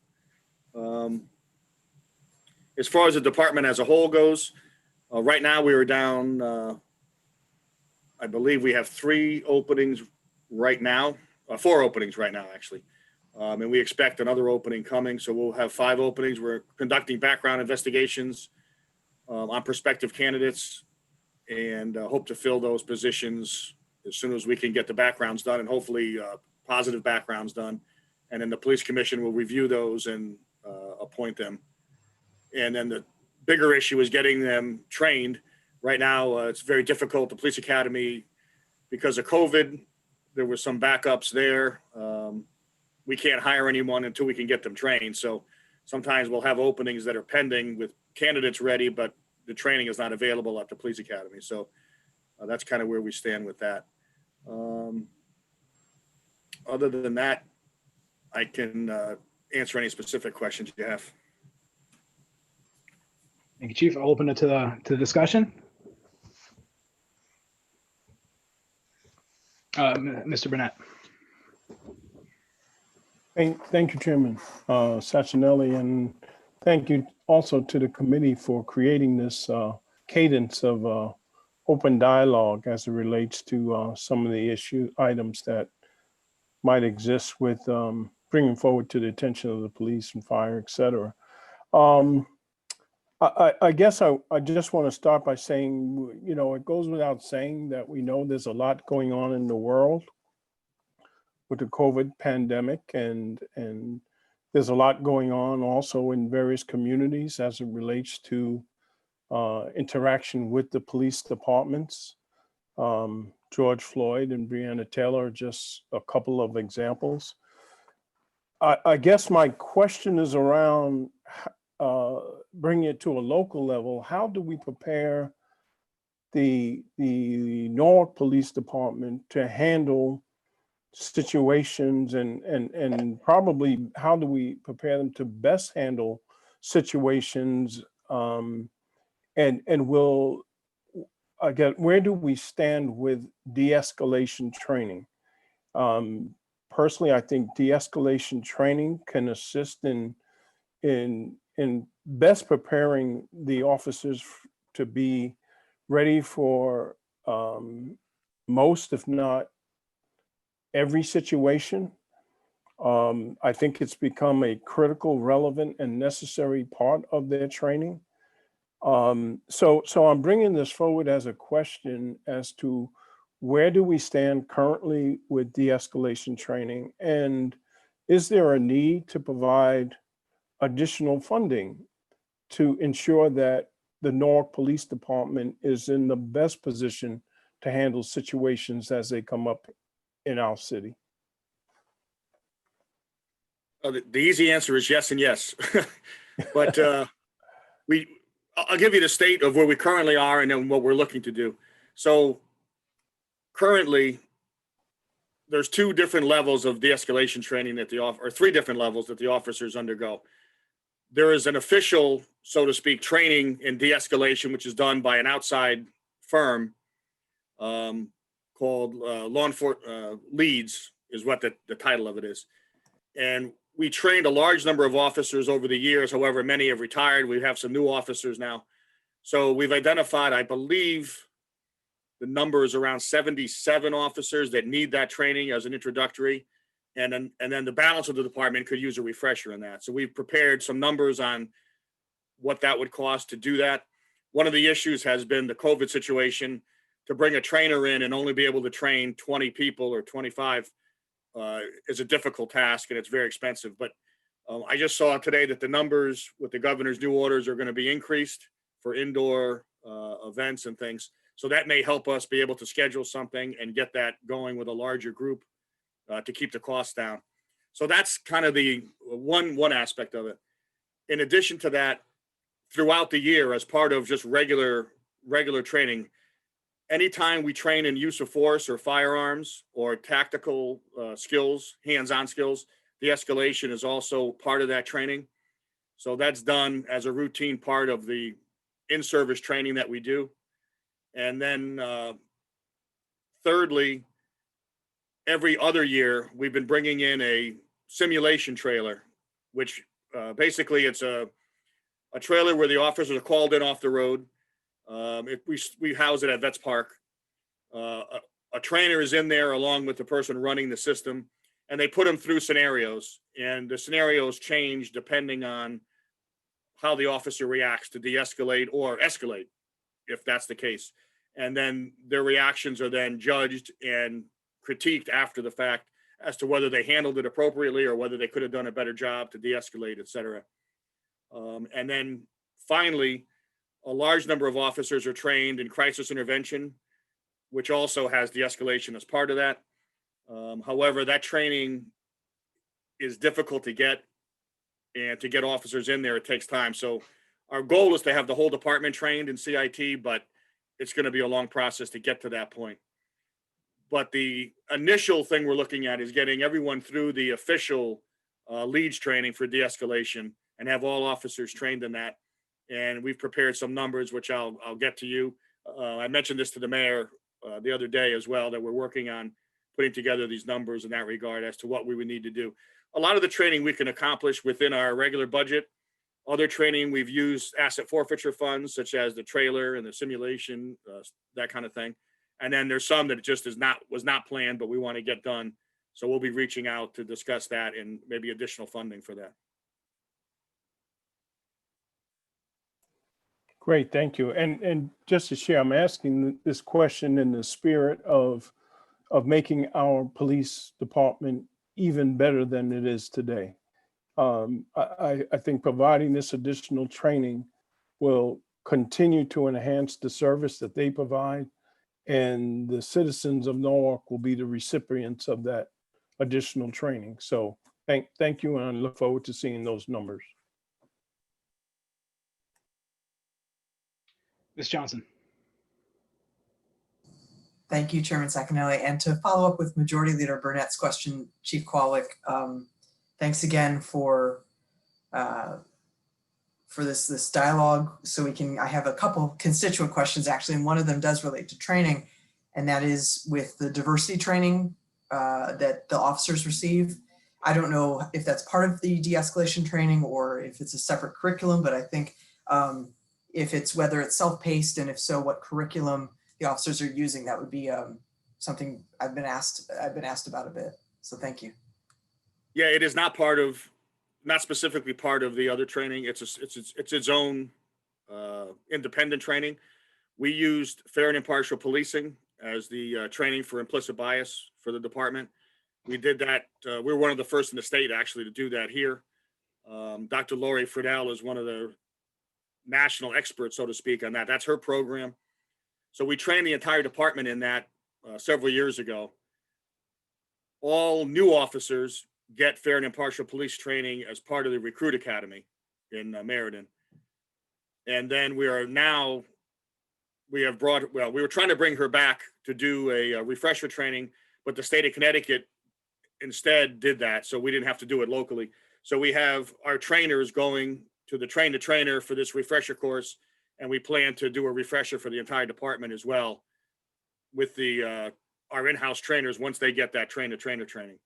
[SPEAKER 12] As far as the department as a whole goes, right now we are down, I believe we have 3 openings right now, 4 openings right now, actually. And we expect another opening coming. So we'll have 5 openings. We're conducting background investigations on prospective candidates and hope to fill those positions as soon as we can get the backgrounds done and hopefully positive backgrounds done. And then the police commission will review those and appoint them. And then the bigger issue is getting them trained. Right now, it's very difficult. The police academy, because of COVID, there were some backups there. We can't hire anyone until we can get them trained. So sometimes we'll have openings that are pending with candidates ready, but the training is not available at the police academy. So that's kind of where we stand with that. Other than that, I can answer any specific questions you have.
[SPEAKER 2] Thank you, Chief. I'll open it to the discussion. Mr. Burnett.
[SPEAKER 13] Thank you, Chairman Sachinelli, and thank you also to the committee for creating this cadence of open dialogue as it relates to some of the items that might exist with bringing forward to the attention of the police and fire, et cetera. I guess I just want to start by saying, you know, it goes without saying that we know there's a lot going on in the world with the COVID pandemic, and there's a lot going on also in various communities as it relates to interaction with the police departments. George Floyd and Breonna Taylor are just a couple of examples. I guess my question is around bringing it to a local level. How do we prepare the Norwalk Police Department to handle situations and probably how do we prepare them to best handle situations, and will, again, where do we stand with de-escalation training? Personally, I think de-escalation training can assist in best preparing the officers to be ready for most, if not every situation. I think it's become a critical, relevant, and necessary part of their training. So I'm bringing this forward as a question as to where do we stand currently with de-escalation training, and is there a need to provide additional funding to ensure that the Norwalk Police Department is in the best position to handle situations as they come up in our city?
[SPEAKER 12] The easy answer is yes and yes. But I'll give you the state of where we currently are and then what we're looking to do. So currently, there's 2 different levels of de-escalation training that or 3 different levels that the officers undergo. There is an official, so to speak, training in de-escalation, which is done by an outside firm called Law Enforcement Leads, is what the title of it is. And we trained a large number of officers over the years. However, many have retired. We have some new officers now. So we've identified, I believe, the number is around 77 officers that need that training as an introductory. And then the balance of the department could use a refresher in that. So we've prepared some numbers on what that would cost to do that. One of the issues has been the COVID situation. To bring a trainer in and only be able to train 20 people or 25 is a difficult task, and it's very expensive. But I just saw today that the numbers with the governor's new orders are going to be increased for indoor events and things. So that may help us be able to schedule something and get that going with a larger group to keep the costs down. So that's kind of the one aspect of it. in addition to that, throughout the year, as part of just regular training, anytime we train in use of force or firearms or tactical skills, hands-on skills, de-escalation is also part of that training. So that's done as a routine part of the in-service training that we do. And then thirdly, every other year, we've been bringing in a simulation trailer, which basically it's a trailer where the officers are called in off the road. We house it at Vets Park. A trainer is in there along with the person running the system, and they put them through scenarios, and the scenarios change depending on how the officer reacts to de-escalate or escalate, if that's the case. And then their reactions are then judged and critiqued after the fact as to whether they handled it appropriately or whether they could have done a better job to de-escalate, et cetera. And then finally, a large number of officers are trained in crisis intervention, which also has de-escalation as part of that. However, that training is difficult to get, and to get officers in there, it takes time. So our goal is to have the whole department trained in CIT, but it's going to be a long process to get to that point. But the initial thing we're looking at is getting everyone through the official leads training for de-escalation and have all officers trained in that. And we've prepared some numbers, which I'll get to you. I mentioned this to the mayor the other day as well, that we're working on putting together these numbers in that regard as to what we would need to do. A lot of the training we can accomplish within our regular budget. Other training, we've used asset forfeiture funds, such as the trailer and the simulation, that kind of thing. And then there's some that just was not planned, but we want to get done. So we'll be reaching out to discuss that and maybe additional funding for that.
[SPEAKER 13] Great, thank you. And just to share, I'm asking this question in the spirit of making our police department even better than it is today. I think providing this additional training will continue to enhance the service that they provide, and the citizens of Norwalk will be the recipients of that additional training. So thank you, and I look forward to seeing those numbers.
[SPEAKER 2] Ms. Johnson.
[SPEAKER 14] Thank you, Chairman Sacchinelli. And to follow up with Majority Leader Burnett's question, Chief Kowalik, thanks again for this dialogue. So I have a couple constituent questions actually, and one of them does relate to training, and that is with the diversity training that the officers receive. I don't know if that's part of the de-escalation training or if it's a separate curriculum, but I think if it's whether it's self-paced, and if so, what curriculum the officers are using, that would be something I've been asked about a bit. So thank you.
[SPEAKER 12] Yeah, it is not specifically part of the other training. It's its own independent training. We used fair and impartial policing as the training for implicit bias for the department. We did that. We were one of the first in the state actually to do that here. Dr. Lori Friedel is one of the national experts, so to speak, on that. That's her program. So we trained the entire department in that several years ago. All new officers get fair and impartial police training as part of the recruit academy in Meriden. And then we were trying to bring her back to do a refresher training, but the state of Connecticut instead did that. So we didn't have to do it locally. So we have our trainers going to the trainer for this refresher course. And we plan to do a refresher for the entire department as well with our in-house trainers once they get that trainer training.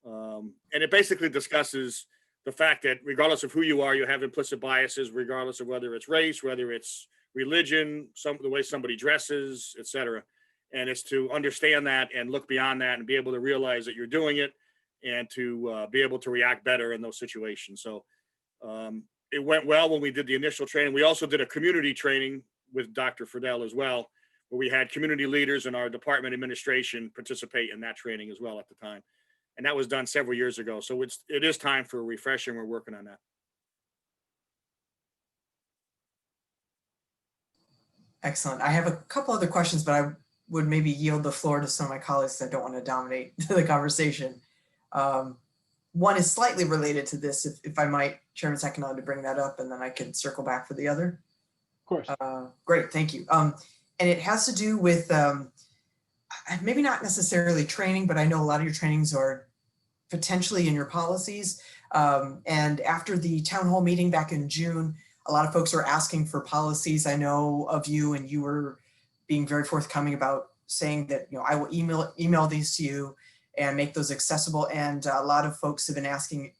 [SPEAKER 12] And it basically discusses the fact that regardless of who you are, you have implicit biases, regardless of whether it's race, whether it's religion, the way somebody dresses, et cetera. And it's to understand that and look beyond that and be able to realize that you're doing it and to be able to react better in those situations. So it went well when we did the initial training. We also did a community training with Dr. Friedel as well, where we had community leaders and our department administration participate in that training as well at the time. And that was done several years ago. So it is time for a refresher, and we're working on that.
[SPEAKER 14] Excellent. I have a couple other questions, but I would maybe yield the floor to some of my colleagues that don't want to dominate the conversation. one is slightly related to this, if I might, Chairman Second, to bring that up, and then I can circle back for the other.
[SPEAKER 2] Of course.
[SPEAKER 14] Great, thank you. And it has to do with maybe not necessarily training, but I know a lot of your trainings are potentially in your policies. And after the town hall meeting back in June, a lot of folks were asking for policies. I know of you, and you were being very forthcoming about saying that, you know, I will email these to you and make those accessible. And a lot of folks have been asking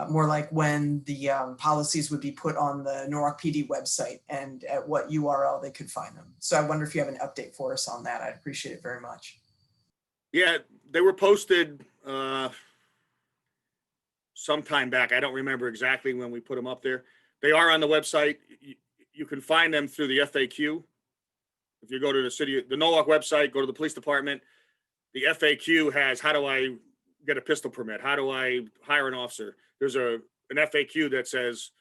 [SPEAKER 14] more like when the policies would be put on the Norwalk PD website and at what URL they could find them. So I wonder if you have an update for us on that. I'd appreciate it very much.
[SPEAKER 12] Yeah, they were posted some time back. I don't remember exactly when we put them up there. They are on the website. You can find them through the FAQ. If you go to the Norwalk website, go to the police department, the FAQ has, how do I get a pistol permit? How do I hire an officer? There's an FAQ that says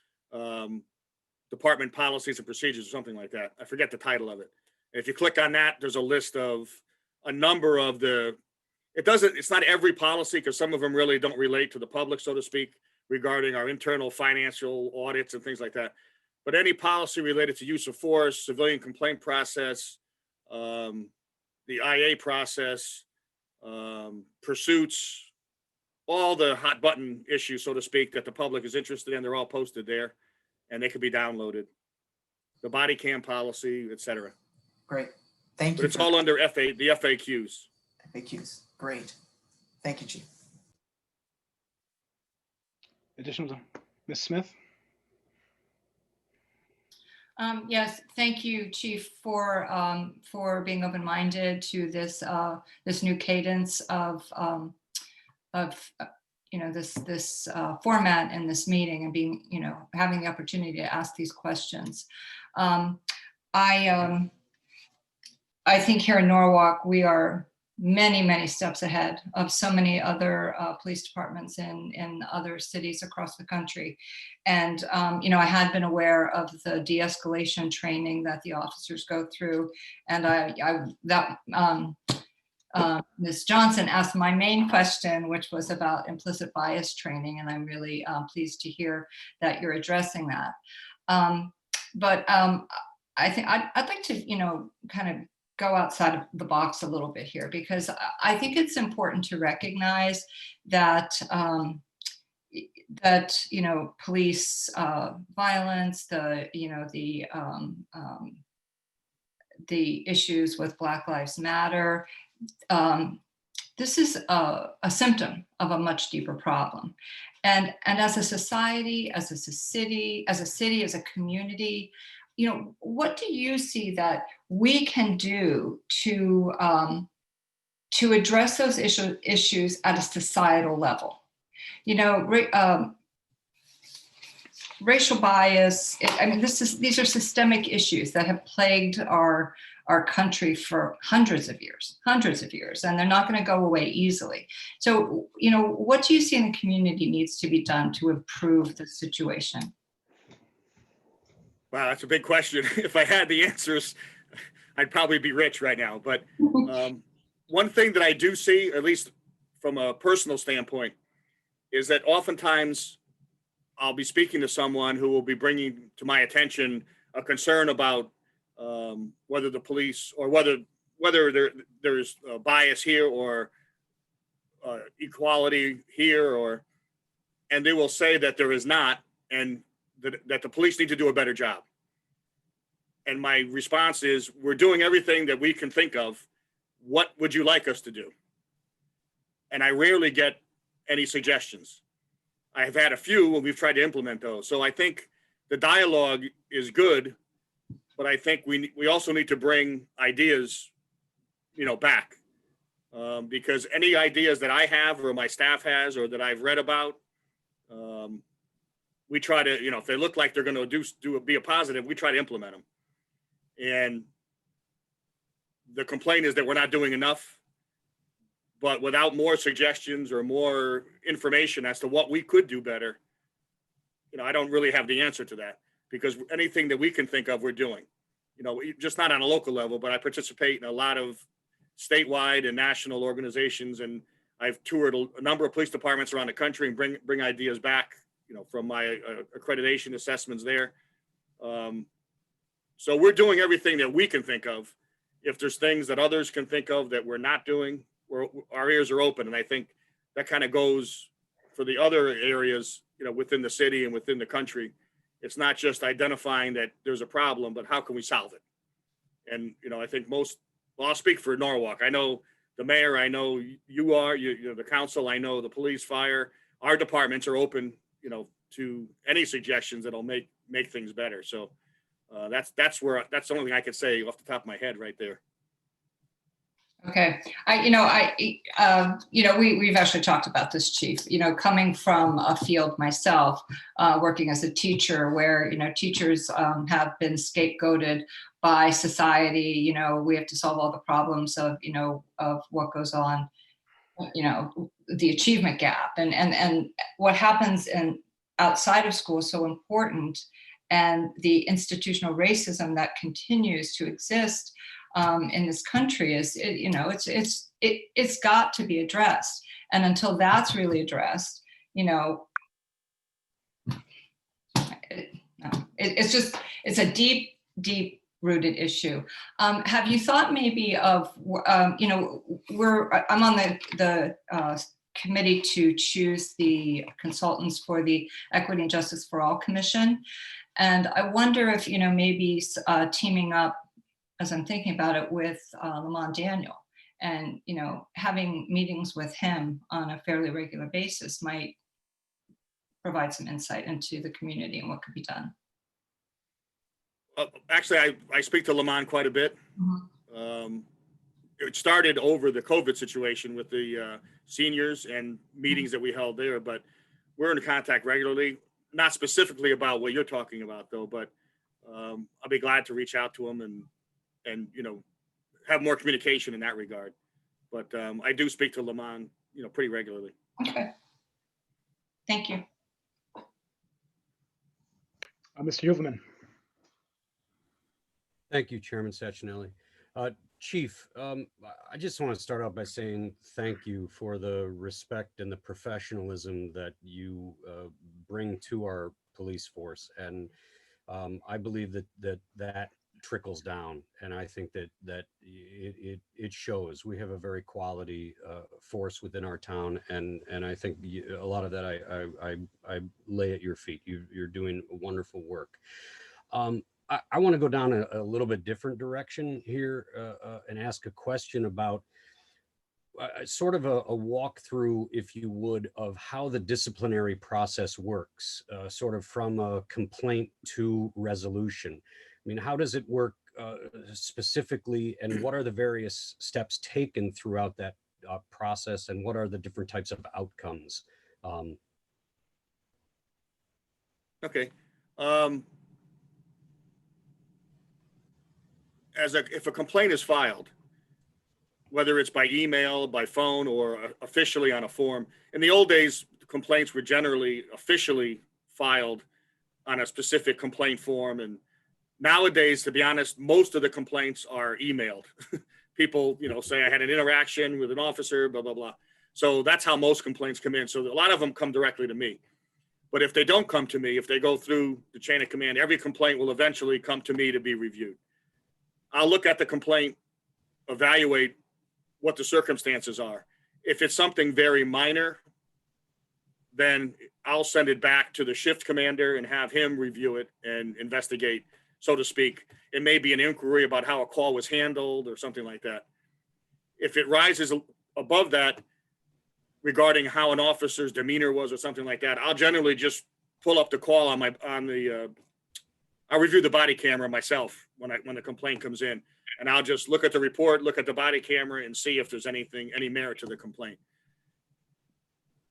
[SPEAKER 12] department policies and procedures or something like that. I forget the title of it. And if you click on that, there's a list of a number of it's not every policy, because some of them really don't relate to the public, so to speak, regarding our internal financial audits and things like that. But any policy related to use of force, civilian complaint process, the IA process, pursuits, all the hot button issues, so to speak, that the public is interested in, they're all posted there, and they can be downloaded. The body cam policy, etc.
[SPEAKER 14] Great, thank you.
[SPEAKER 12] But it's all under the FAQs.
[SPEAKER 14] FAQs, great. Thank you, Chief.
[SPEAKER 2] Additional, Ms. Smith?
[SPEAKER 15] Yes, thank you, Chief, for being open-minded to this this new cadence of this format in this meeting, and being, having the opportunity to ask these questions. I think here in Norwalk, we are many, many steps ahead of so many other police departments in other cities across the country. And, I had been aware of the de-escalation training that the officers go through. And Ms. Johnson asked my main question, which was about implicit bias training. And I'm really pleased to hear that you're addressing that. But I think I'd like to, kind of go outside of the box a little bit here, because I think it's important to recognize that police violence, the issues with Black Lives Matter, this is a symptom of a much deeper problem. And as a society, as a city, as a community, what do you see that we can do to address those issues at a societal level? Racial bias, these are systemic issues that have plagued our country for hundreds of years, and they're not going to go away easily. So, what do you see in the community needs to be done to improve the situation?
[SPEAKER 12] Wow, that's a big question. If I had the answers, I'd probably be rich right now. But one thing that I do see, at least from a personal standpoint, is that oftentimes I'll be speaking to someone who will be bringing to my attention a concern about whether the police, or whether there's a bias here, or equality here, and they will say that there is not, and that the police need to do a better job. And my response is, we're doing everything that we can think of. What would you like us to do? And I rarely get any suggestions. I've had a few, and we've tried to implement those. So I think the dialogue is good, but I think we also need to bring ideas, back. Because any ideas that I have, or my staff has, or that I've read about, we try to, if they look like they're going to be a positive, we try to implement them. And the complaint is that we're not doing enough. But without more suggestions or more information as to what we could do better, I don't really have the answer to that, because anything that we can think of, we're doing. Just not on a local level, but I participate in a lot of statewide and national organizations, and I've toured a number of police departments around the country and bring ideas back, from my accreditation assessments there. So we're doing everything that we can think of. If there's things that others can think of that we're not doing, our ears are open. And I think that kind of goes for the other areas, within the city and within the country. It's not just identifying that there's a problem, but how can we solve it? And, I think I'll speak for Norwalk. I know the mayor, I know you are, the council, I know the police, fire, our departments are open, to any suggestions that'll make things better. So that's the only thing I could say off the top of my head right there.
[SPEAKER 15] Okay, we've actually talked about this, Chief, coming from a field myself, working as a teacher where, teachers have been scapegoated by society. We have to solve all the problems of what goes on, the achievement gap and what happens outside of school is so important. And the institutional racism that continues to exist in this country it's got to be addressed. And until that's really addressed, it's a deep rooted issue. Have you thought maybe of, I'm on the committee to choose the consultants for the Equity and Justice for All Commission. And I wonder if, maybe teaming up, as I'm thinking about it, with Lamont Daniel and, having meetings with him on a fairly regular basis might provide some insight into the community and what could be done.
[SPEAKER 12] Actually, I speak to Lamont quite a bit. Mm-hmm. It started over the COVID situation with the seniors and meetings that we held there, but we're in contact regularly, not specifically about what you're talking about though, but I'll be glad to reach out to him and have more communication in that regard. But I do speak to Lamont, pretty regularly.
[SPEAKER 15] Okay. Thank you.
[SPEAKER 2] Mr. Huvelman.
[SPEAKER 11] Thank you, Chairman Sachinelli. Chief, I just want to start out by saying thank you for the respect and the professionalism that you bring to our police force. And I believe that trickles down. And I think that it shows. We have a very quality force within our town. And I think a lot of that I lay at your feet. You're doing wonderful work. I want to go down a little bit different direction here and ask a question about sort of a walkthrough, if you would, of how the disciplinary process works, sort of from a complaint to resolution. I mean, how does it work specifically, and what are the various steps taken throughout that process, and what are the different types of outcomes?
[SPEAKER 12] Okay. If a complaint is filed, whether it's by email, by phone, or officially on a form, in the old days, complaints were generally officially filed on a specific complaint form. And nowadays, to be honest, most of the complaints are emailed. People, say I had an interaction with an officer, blah, blah, blah. So that's how most complaints come in. So a lot of them come directly to me. But if they don't come to me, if they go through the chain of command, every complaint will eventually come to me to be reviewed. I'll look at the complaint, evaluate what the circumstances are. If it's something very minor, then I'll send it back to the shift commander and have him review it and investigate, so to speak. It may be an inquiry about how a call was handled or something like that. If it rises above that, regarding how an officer's demeanor was or something like that, I'll generally just pull up the call I'll review the body camera myself when the complaint comes in, and I'll just look at the report, look at the body camera, and see if there's any merit to the complaint.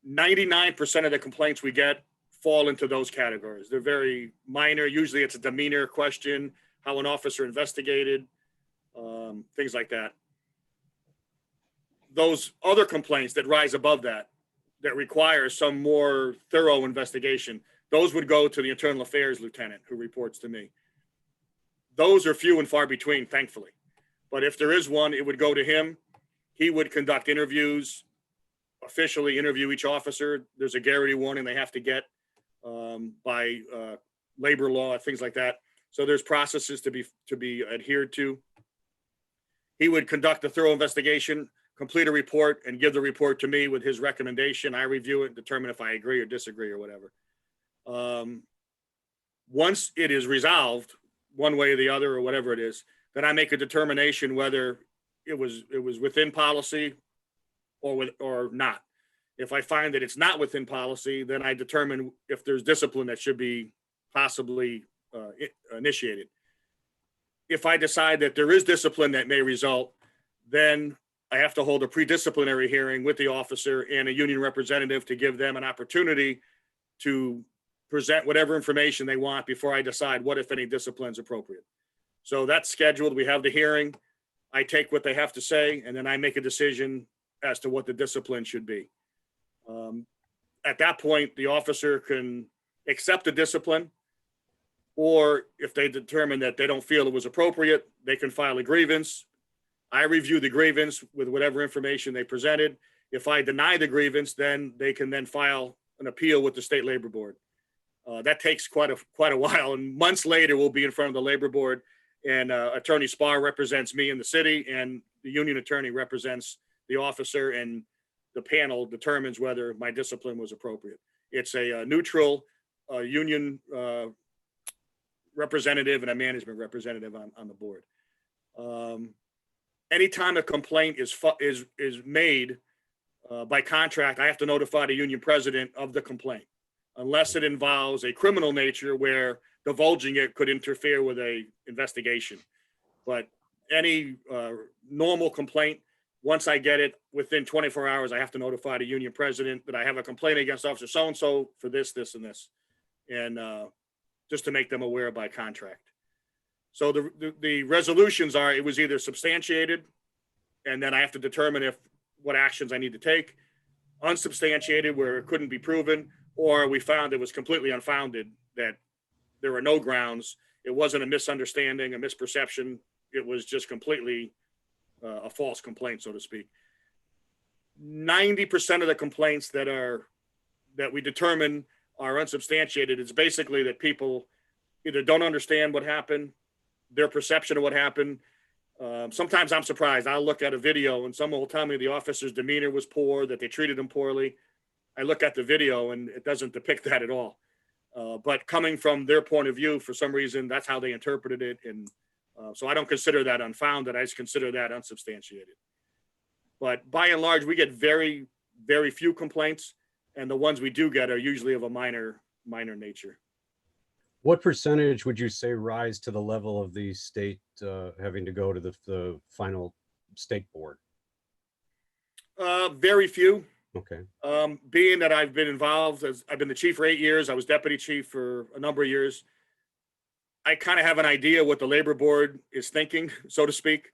[SPEAKER 12] 99% of the complaints we get fall into those categories. They're very minor. Usually it's a demeanor question, how an officer investigated, things like that. Those other complaints that rise above that require some more thorough investigation, those would go to the internal affairs lieutenant who reports to me. Those are few and far between, thankfully. But if there is one, it would go to him. He would conduct interviews, officially interview each officer. There's a garrity warning they have to get by labor law, things like that. So there's processes to be adhered to. He would conduct a thorough investigation, complete a report, and give the report to me with his recommendation. I review it and determine if I agree or disagree or whatever. Once it is resolved, one way or the other or whatever it is, then I make a determination whether it was within policy or not. If I find that it's not within policy, then I determine if there's discipline that should be possibly initiated. If I decide that there is discipline that may result, then I have to hold a pre-disciplinary hearing with the officer and a union representative to give them an opportunity to present whatever information they want before I decide what, if any, discipline is appropriate. So that's scheduled. We have the hearing. I take what they have to say, and then I make a decision as to what the discipline should be. At that point, the officer can accept the discipline, or if they determine that they don't feel it was appropriate, they can file a grievance. I review the grievance with whatever information they presented. If I deny the grievance, then they can then file an appeal with the state labor board. That takes quite a while, and months later we'll be in front of the labor board, and Attorney Spar represents me in the city, and the union attorney represents the officer, and the panel determines whether my discipline was appropriate. It's a neutral union representative and a management representative on the board. Anytime a complaint is made by contract, I have to notify the union president of the complaint, unless it involves a criminal nature where divulging it could interfere with a investigation. But any normal complaint, once I get it, within 24 hours, I have to notify the union president that I have a complaint against officer so-and-so for this, this, and this. And just to make them aware by contract. So the resolutions are, it was either substantiated, and then I have to determine what actions I need to take, unsubstantiated where it couldn't be proven, or we found it was completely unfounded, that there were no grounds. It wasn't a misunderstanding, a misperception. It was just completely a false complaint, so to speak. 90% of the complaints that we determine are unsubstantiated. It's basically that people either don't understand what happened, their perception of what happened. Sometimes I'm surprised. I'll look at a video and someone will tell me the officer's demeanor was poor, that they treated him poorly. I look at the video and it doesn't depict that at all. But coming from their point of view, for some reason, that's how they interpreted it. And so I don't consider that unfounded. I just consider that unsubstantiated. But by and large, we get very, very few complaints. And the ones we do get are usually of a minor nature.
[SPEAKER 11] What percentage would you say rise to the level of the state having to go to the final state board?
[SPEAKER 12] Very few.
[SPEAKER 11] Okay.
[SPEAKER 12] Being that I've been involved, I've been the chief for 8 years. I was deputy chief for a number of years. I kind of have an idea what the labor board is thinking, so to speak.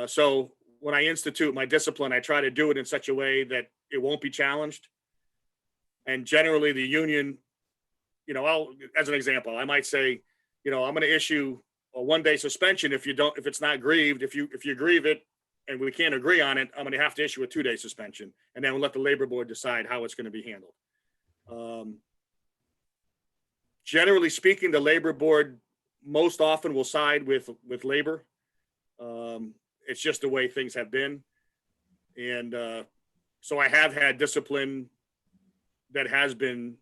[SPEAKER 12] So when I institute my discipline, I try to do it in such a way that it won't be challenged. And generally the union, as an example, I might say, I'm going to issue a 1-day suspension if it's not grieved. If you grieve it and we can't agree on it, I'm going to have to issue a 2-day suspension, and then we'll let the labor board decide how it's going to be handled. Generally speaking, the labor board most often will side with labor. It's just the way things have been. And so I have had discipline that has been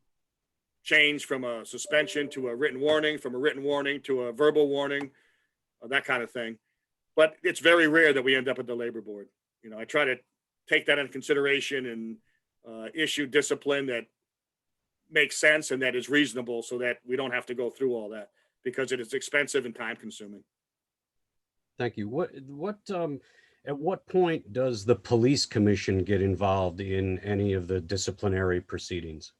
[SPEAKER 12] changed from a suspension to a written warning, from a written warning to a verbal warning, that kind of thing. But it's very rare that we end up at the labor board. I try to take that into consideration and issue discipline that makes sense and that is reasonable, so that we don't have to go through all that, because it is expensive and time consuming.
[SPEAKER 11] Thank you. At what point does the police commission get involved in any of the disciplinary proceedings?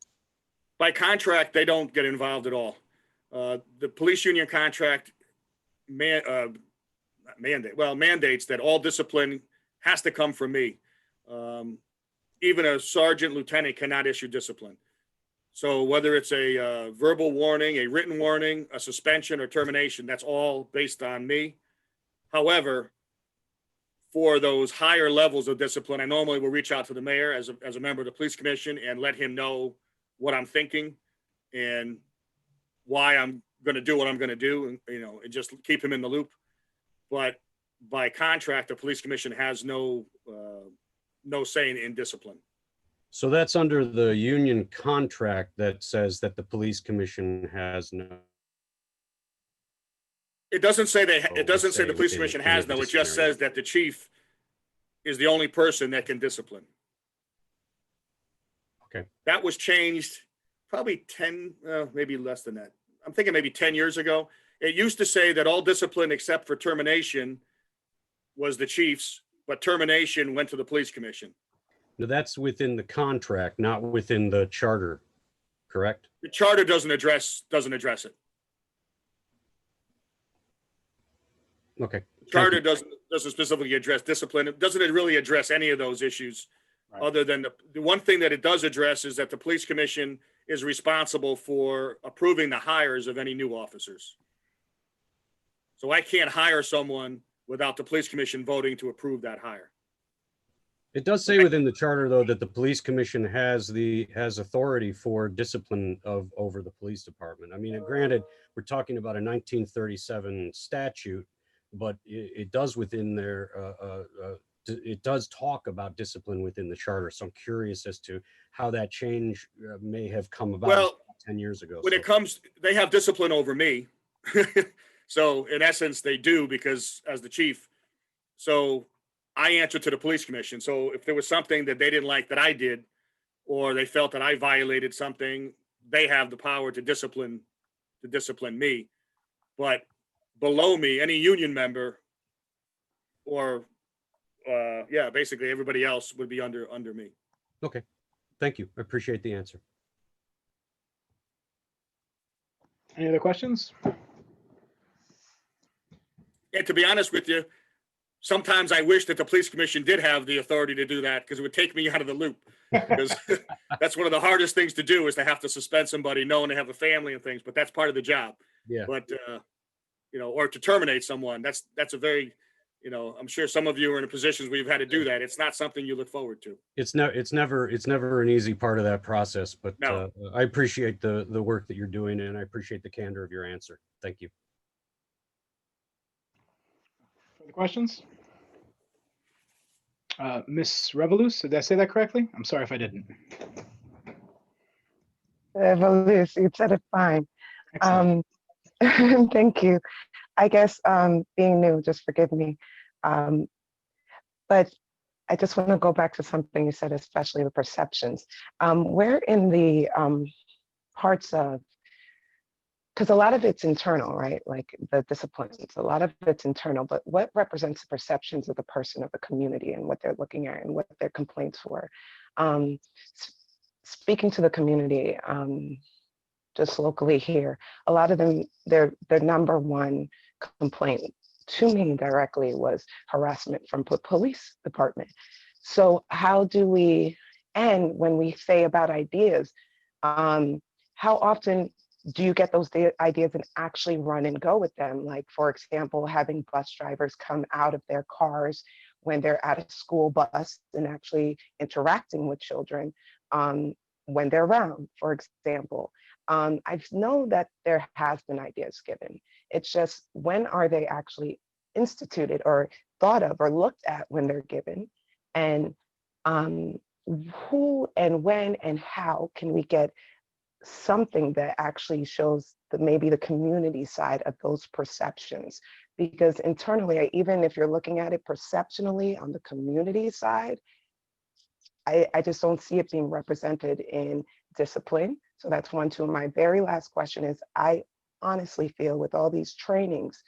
[SPEAKER 12] By contract, they don't get involved at all. The police union contract mandates that all discipline has to come from me. Even a sergeant lieutenant cannot issue discipline. So whether it's a verbal warning, a written warning, a suspension, or termination, that's all based on me. However, for those higher levels of discipline, I normally will reach out to the mayor as a member of the police commission and let him know what I'm thinking and why I'm going to do what I'm going to do, and, you know, and just keep him in the loop. But by contract, the police commission has no say in discipline.
[SPEAKER 11] So that's under the union contract that says that the police commission has no.
[SPEAKER 12] It doesn't say it doesn't say the police
[SPEAKER 11] within
[SPEAKER 12] commission
[SPEAKER 11] any
[SPEAKER 12] has no. It just
[SPEAKER 11] disciplinary.
[SPEAKER 12] says that the chief is the only person that can discipline.
[SPEAKER 11] Okay.
[SPEAKER 12] That was changed probably 10, maybe less than that. I'm thinking maybe 10 years ago. It used to say that all discipline except for termination was the chief's, but termination went to the police commission.
[SPEAKER 11] No, that's within the contract, not within the charter, correct?
[SPEAKER 12] The charter doesn't address it.
[SPEAKER 11] Okay.
[SPEAKER 12] Charter doesn't specifically address discipline. It doesn't really address any of those issues,
[SPEAKER 2] Right.
[SPEAKER 12] other than the one thing that it does address is that the police commission is responsible for approving the hires of any new officers. So I can't hire someone without the police commission voting to approve that hire.
[SPEAKER 11] It does say within the charter, though, that the police commission has authority for discipline over the police department. I mean, granted, we're talking about a 1937 statute, but it does within there, it does talk about discipline within the charter. So I'm curious as to how that change may have come about.
[SPEAKER 12] Well,
[SPEAKER 11] 10 years ago.
[SPEAKER 12] When it comes, they have discipline over me. So in essence, they do, because as the chief, so I answer to the police commission. So if there was something that they didn't like that I did, or they felt that I violated something, they have the power to discipline me. But below me, any union member or basically everybody else would be under me.
[SPEAKER 11] Okay. Thank you. I appreciate the answer.
[SPEAKER 2] Any other questions?
[SPEAKER 12] And to be honest with you, sometimes I wish that the police commission did have the authority to do that, because it would take me out of the loop. Because that's one of the hardest things to do, is to have to suspend somebody knowing they have a family and things, but that's part of the job.
[SPEAKER 11] Yeah.
[SPEAKER 12] But, or to terminate someone, that's a very, I'm sure some of you are in positions where you've had to do that. It's not something you look forward to.
[SPEAKER 11] It's never an easy part of that process, but
[SPEAKER 12] No.
[SPEAKER 11] I appreciate the work that you're doing, and I appreciate the candor of your answer. Thank you.
[SPEAKER 2] Further questions? Miss Revolus, did I say that correctly? I'm sorry if I didn't.
[SPEAKER 16] Revolus, you said it fine.
[SPEAKER 2] Excellent.
[SPEAKER 16] Thank you. I guess being new, just forgive me. But I just want to go back to something you said, especially the perceptions. Where in the parts of, because a lot of it's internal, right? Like the disciplines, a lot of it's internal, but what represents the perceptions of the person, of the community, and what they're looking at and what their complaints were? Speaking to the community, just locally here, a lot of them, their number one complaint to me directly was harassment from the police department. So how do we, and when we say about ideas, how often do you get those ideas and actually run and go with them? Like, for example, having bus drivers come out of their cars when they're at a school bus and actually interacting with children when they're around, for example. I know that there has been ideas given. It's just, when are they actually instituted or thought of or looked at when they're given? And who and when and how can we get something that actually shows maybe the community side of those perceptions? Because internally, even if you're looking at it perceptionally on the community side, I just don't see it being represented in discipline. So that's one. Two. My very last question is, I honestly feel with all these trainings,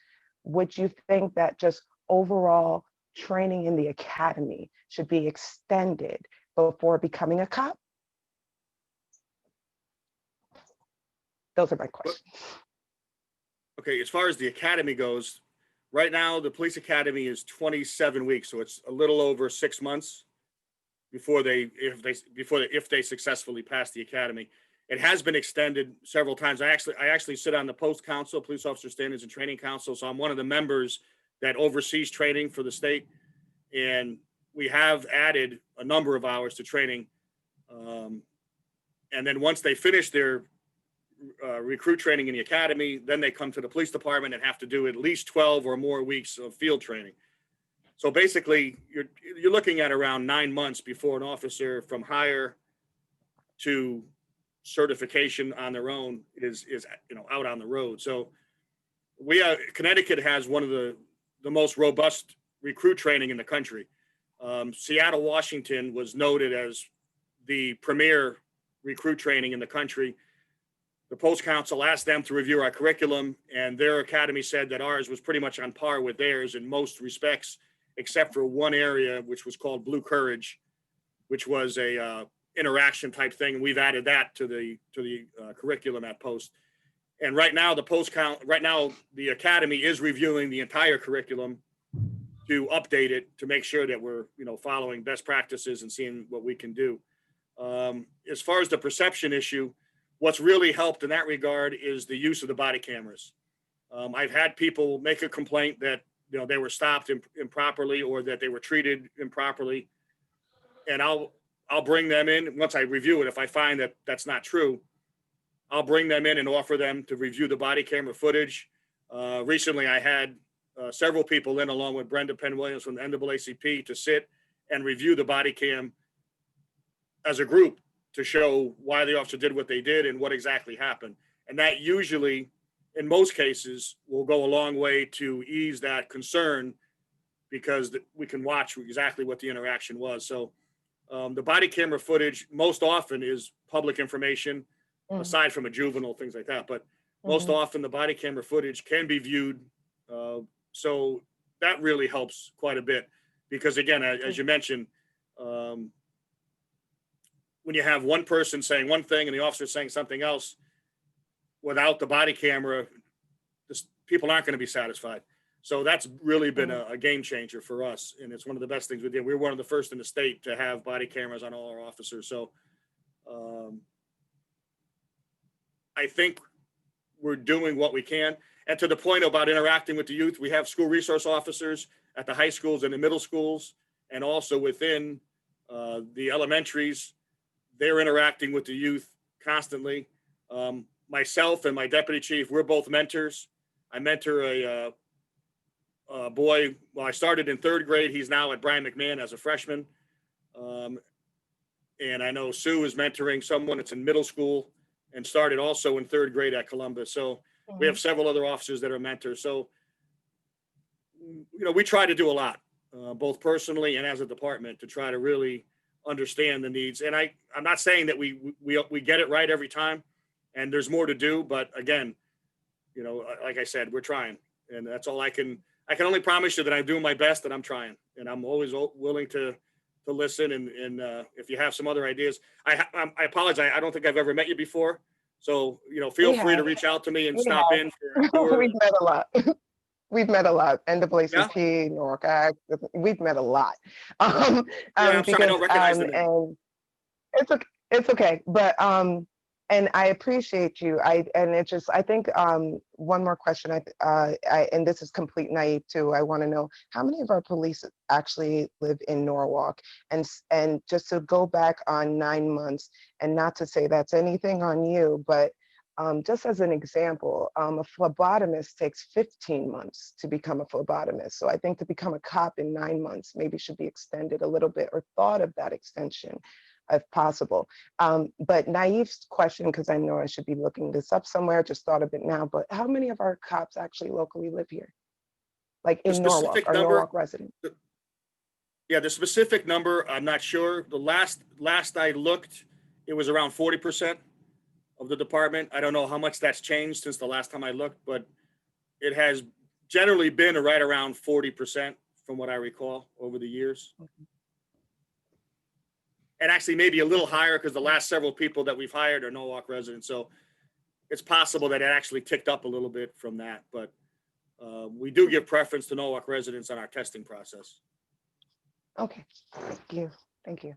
[SPEAKER 16] would you think that just overall training in the academy should be extended before becoming a cop? Those are my questions.
[SPEAKER 12] Okay, as far as the academy goes, right now the police academy is 27 weeks, so it's a little over 6 months before if they successfully pass the academy. It has been extended several times. I actually sit on the Post Council, Police Officer Standards and Training Council, so I'm one of the members that oversees training for the state. And we have added a number of hours to training. And then once they finish their recruit training in the academy, then they come to the police department and have to do at least 12 or more weeks of field training. So basically, you're looking at around 9 months before an officer from hire to certification on their own is out on the road. So Connecticut has one of the most robust recruit training in the country. Seattle, Washington was noted as the premier recruit training in the country. The Post Council asked them to review our curriculum, and their academy said that ours was pretty much on par with theirs in most respects, except for one area, which was called Blue Courage, which was a interaction type thing. And we've added that to the curriculum at Post. And right now, the academy is reviewing the entire curriculum to update it to make sure that we're following best practices and seeing what we can do. As far as the perception issue, what's really helped in that regard is the use of the body cameras. I've had people make a complaint that they were stopped improperly or that they were treated improperly, and I'll bring them in once I review it. If I find that that's not true, I'll bring them in and offer them to review the body camera footage. Recently, I had several people in, along with Brenda Penn-Williams from the NAACP, to sit and review the body cam as a group to show why the officer did what they did and what exactly happened. And that usually, in most cases, will go a long way to ease that concern, because we can watch exactly what the interaction was. So the body camera footage most often is public information, aside from a juvenile, things like that. But most often the body camera footage can be viewed. So that really helps quite a bit, because again, as you mentioned, when you have one person saying one thing and the officer saying something else, without the body camera, people aren't going to be satisfied. So that's really been a game changer for us. And it's one of the best things we did. We were one of the first in the state to have body cameras on all our officers. So I think we're doing what we can. And to the point about interacting with the youth, we have school resource officers at the high schools and the middle schools, and also within the elementaries. They're interacting with the youth constantly. Myself and my deputy chief, we're both mentors. I mentor a boy. Well, I started in 3rd grade. He's now at Brian McMahon as a freshman. And I know Sue is mentoring someone that's in middle school and started also in 3rd grade at Columbus. So we have several other officers that are mentors. So, we try to do a lot, both personally and as a department, to try to really understand the needs. And I'm not saying that we get it right every time, and there's more to do, but again, like I said, we're trying, and that's all I can only promise you, that I'm doing my best, and I'm trying, and I'm always willing to listen. And if you have some other ideas, I apologize. I don't think I've ever met you before. So, feel free to reach out to me and stop in for
[SPEAKER 16] We've met a lot. We've met a lot. NAACP, Norwalk Act, we've met a lot.
[SPEAKER 12] I'm sorry, I don't recognize the name.
[SPEAKER 16] And it's okay. But and I appreciate you. I think one more question. And this is complete naive too. I want to know, how many of our police actually live in Norwalk? And just to go back on 9 months, and not to say that's anything on you, but just as an example, a phlebotomist takes 15 months to become a phlebotomist. So I think to become a cop in 9 months maybe should be extended a little bit, or thought of that extension if possible. But naive question, because I know I should be looking this up somewhere, just thought of it now, but how many of our cops actually locally live here? Like in Norwalk, or Norwalk residents?
[SPEAKER 12] Yeah, the specific number, I'm not sure. The last I looked, it was around 40% of the department. I don't know how much that's changed since the last time I looked, but it has generally been right around 40% from what I recall over the years. And actually maybe a little higher, because the last several people that we've hired are Norwalk residents. So it's possible that it actually ticked up a little bit from that, but we do give preference to Norwalk residents on our testing process.
[SPEAKER 16] Okay, thank you. Thank you.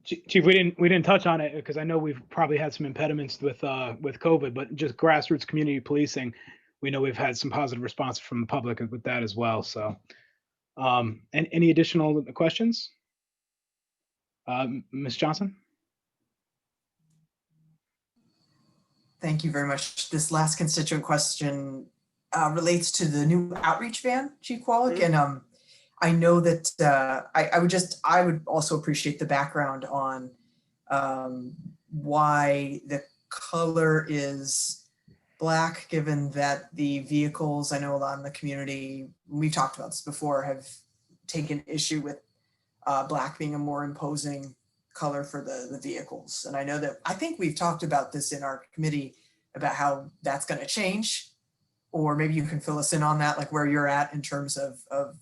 [SPEAKER 2] Chief, we didn't touch on it because I know we've probably had some impediments with COVID, but just grassroots community policing, we know we've had some positive response from the public with that as well. So And any additional questions? Ms. Johnson?
[SPEAKER 14] Thank you very much. This last constituent question relates to the new outreach van, Chief Wallach. And I know that I would also appreciate the background on why the color is black, given that the vehicles, I know a lot in the community, we've talked about this before, have taken issue with black being a more imposing color for the vehicles. And I know that, I think we've talked about this in our committee about how that's going to change, or maybe you can fill us in on that, like where you're at in terms of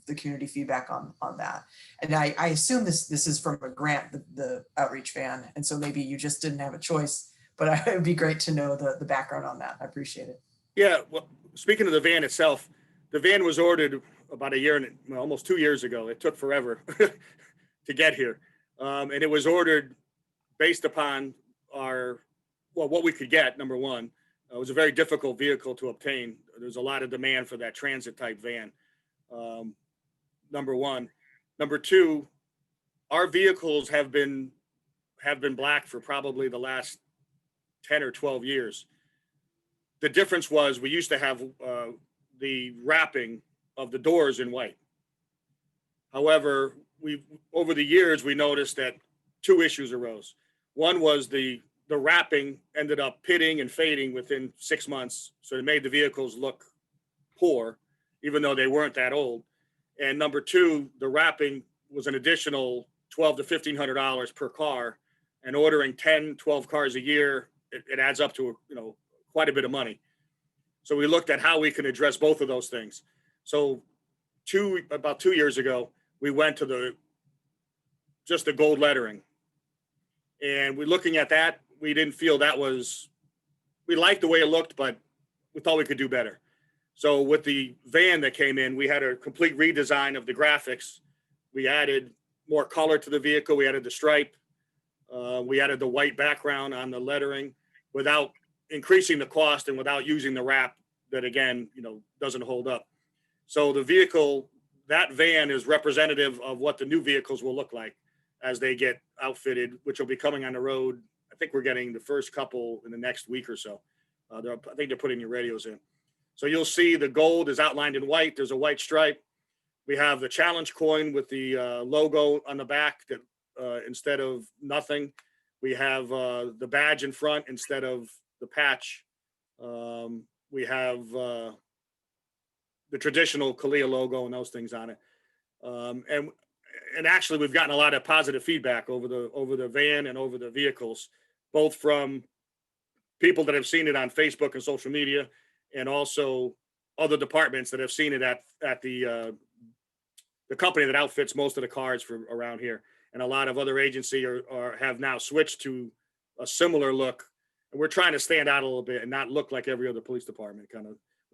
[SPEAKER 14] the community feedback on that. And I assume this is from a grant, the outreach van, and so maybe you just didn't have a choice, but it would be great to know the background on that. I appreciate it.
[SPEAKER 12] Yeah, well, speaking of the van itself, the van was ordered about a year and almost 2 years ago. It took forever to get here. And it was ordered based upon what we could get, number one. It was a very difficult vehicle to obtain. There's a lot of demand for that transit type van, number one. Number two, our vehicles have been black for probably the last 10 or 12 years. The difference was we used to have the wrapping of the doors in white. However, over the years, we noticed that two issues arose. One was the wrapping ended up pitting and fading within 6 months. So it made the vehicles look poor, even though they weren't that old. And number two, the wrapping was an additional $1,200 to $1,500 per car. And ordering 10, 12 cars a year, it adds up to, quite a bit of money. So we looked at how we can address both of those things. So about 2 years ago, we went to just the gold lettering. And we're looking at that. We didn't feel we liked the way it looked, but we thought we could do better. So with the van that came in, we had a complete redesign of the graphics. We added more color to the vehicle. We added the stripe. We added the white background on the lettering without increasing the cost and without using the wrap that, again, doesn't hold up. So the vehicle, that van is representative of what the new vehicles will look like as they get outfitted, which will be coming on the road. I think we're getting the first couple in the next week or so. I think they're putting your radios in. So you'll see the gold is outlined in white. There's a white stripe. We have the challenge coin with the logo on the back that instead of nothing. We have the badge in front instead of the patch. We have the traditional Kalia logo and those things on it. And actually, we've gotten a lot of positive feedback over the van and over the vehicles, both from people that have seen it on Facebook and social media, and also other departments that have seen it at the company that outfits most of the cars for around here. And a lot of other agencies have now switched to a similar look. And we're trying to stand out a little bit and not look like every other police department.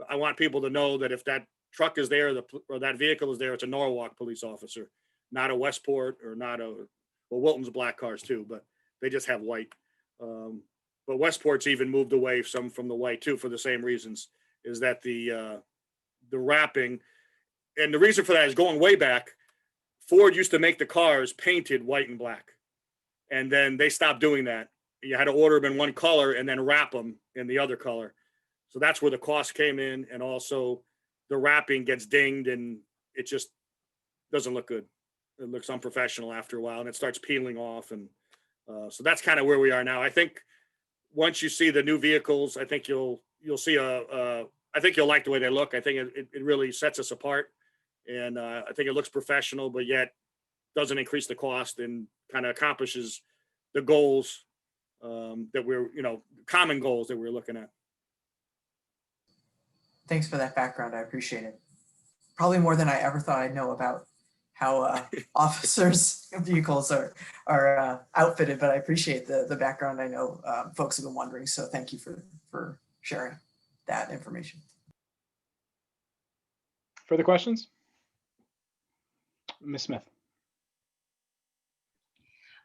[SPEAKER 12] I want people to know that if that truck is there or that vehicle is there, it's a Norwalk police officer, not a Westport or not Wilton's black cars too, but they just have white. But Westport's even moved away some from the white too for the same reasons, is that the wrapping, and the reason for that is going way back, Ford used to make the cars painted white and black. And then they stopped doing that. You had to order them in one color and then wrap them in the other color. So that's where the cost came in. And also the wrapping gets dinged and it just doesn't look good. It looks unprofessional after a while and it starts peeling off. And so that's kind of where we are now. I think once you see the new vehicles, I think you'll see I think you'll like the way they look. I think it really sets us apart. And I think it looks professional, but yet doesn't increase the cost and kind of accomplishes the goals that we're, common goals that we're looking at.
[SPEAKER 14] Thanks for that background. I appreciate it. Probably more than I ever thought I'd know about how officers' vehicles are outfitted, but I appreciate the background. I know folks have been wondering, so thank you for sharing that information.
[SPEAKER 2] Further questions? Ms. Smith.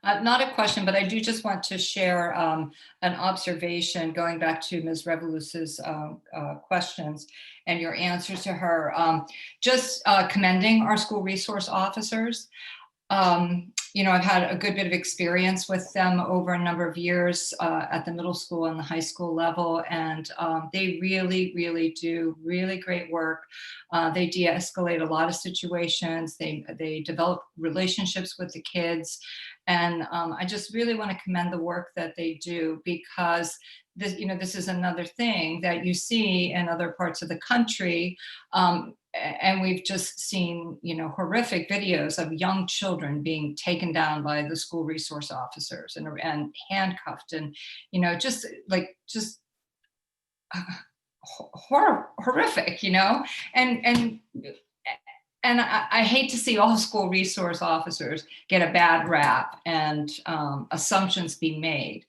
[SPEAKER 15] Not a question, but I do just want to share an observation going back to Ms. Revoluce's questions and your answers to her. Just commending our school resource officers. You know, I've had a good bit of experience with them over a number of years at the middle school and the high school level, and they really, really do really great work. They de-escalate a lot of situations. They develop relationships with the kids, and I just really want to commend the work that they do, because this, you know, this is another thing that you see in other parts of the country. And we've just seen, you know, horrific videos of young children being taken down by the school resource officers and handcuffed, and, you know, just horrific, you know, and I hate to see all school resource officers get a bad rap and assumptions be made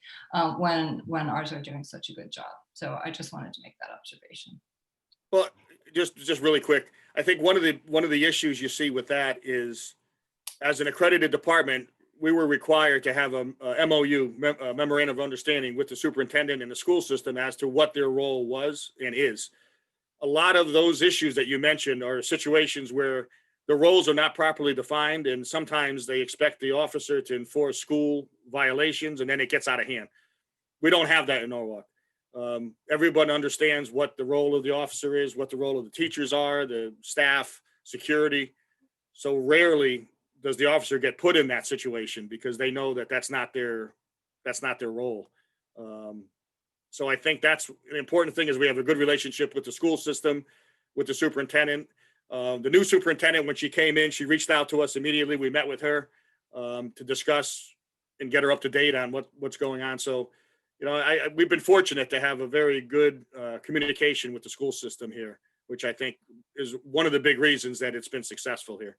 [SPEAKER 15] when ours are doing such a good job. So I just wanted to make that observation.
[SPEAKER 12] Well, just really quick, I think one of the issues you see with that is, as an accredited department, we were required to have a MOU, a memorandum of understanding, with the superintendent and the school system as to what their role was and is. A lot of those issues that you mentioned are situations where the roles are not properly defined, and sometimes they expect the officer to enforce school violations, and then it gets out of hand. We don't have that in Norwalk. Everyone understands what the role of the officer is, what the role of the teachers are, the staff, security. So rarely does the officer get put in that situation because they know that that's not their role. So I think that's an important thing, is we have a good relationship with the school system, with the superintendent. The new superintendent, when she came in, she reached out to us immediately. We met with her to discuss and get her up to date on what's going on. So, you know, we've been fortunate to have a very good communication with the school system here, which I think is one of the big reasons that it's been successful here.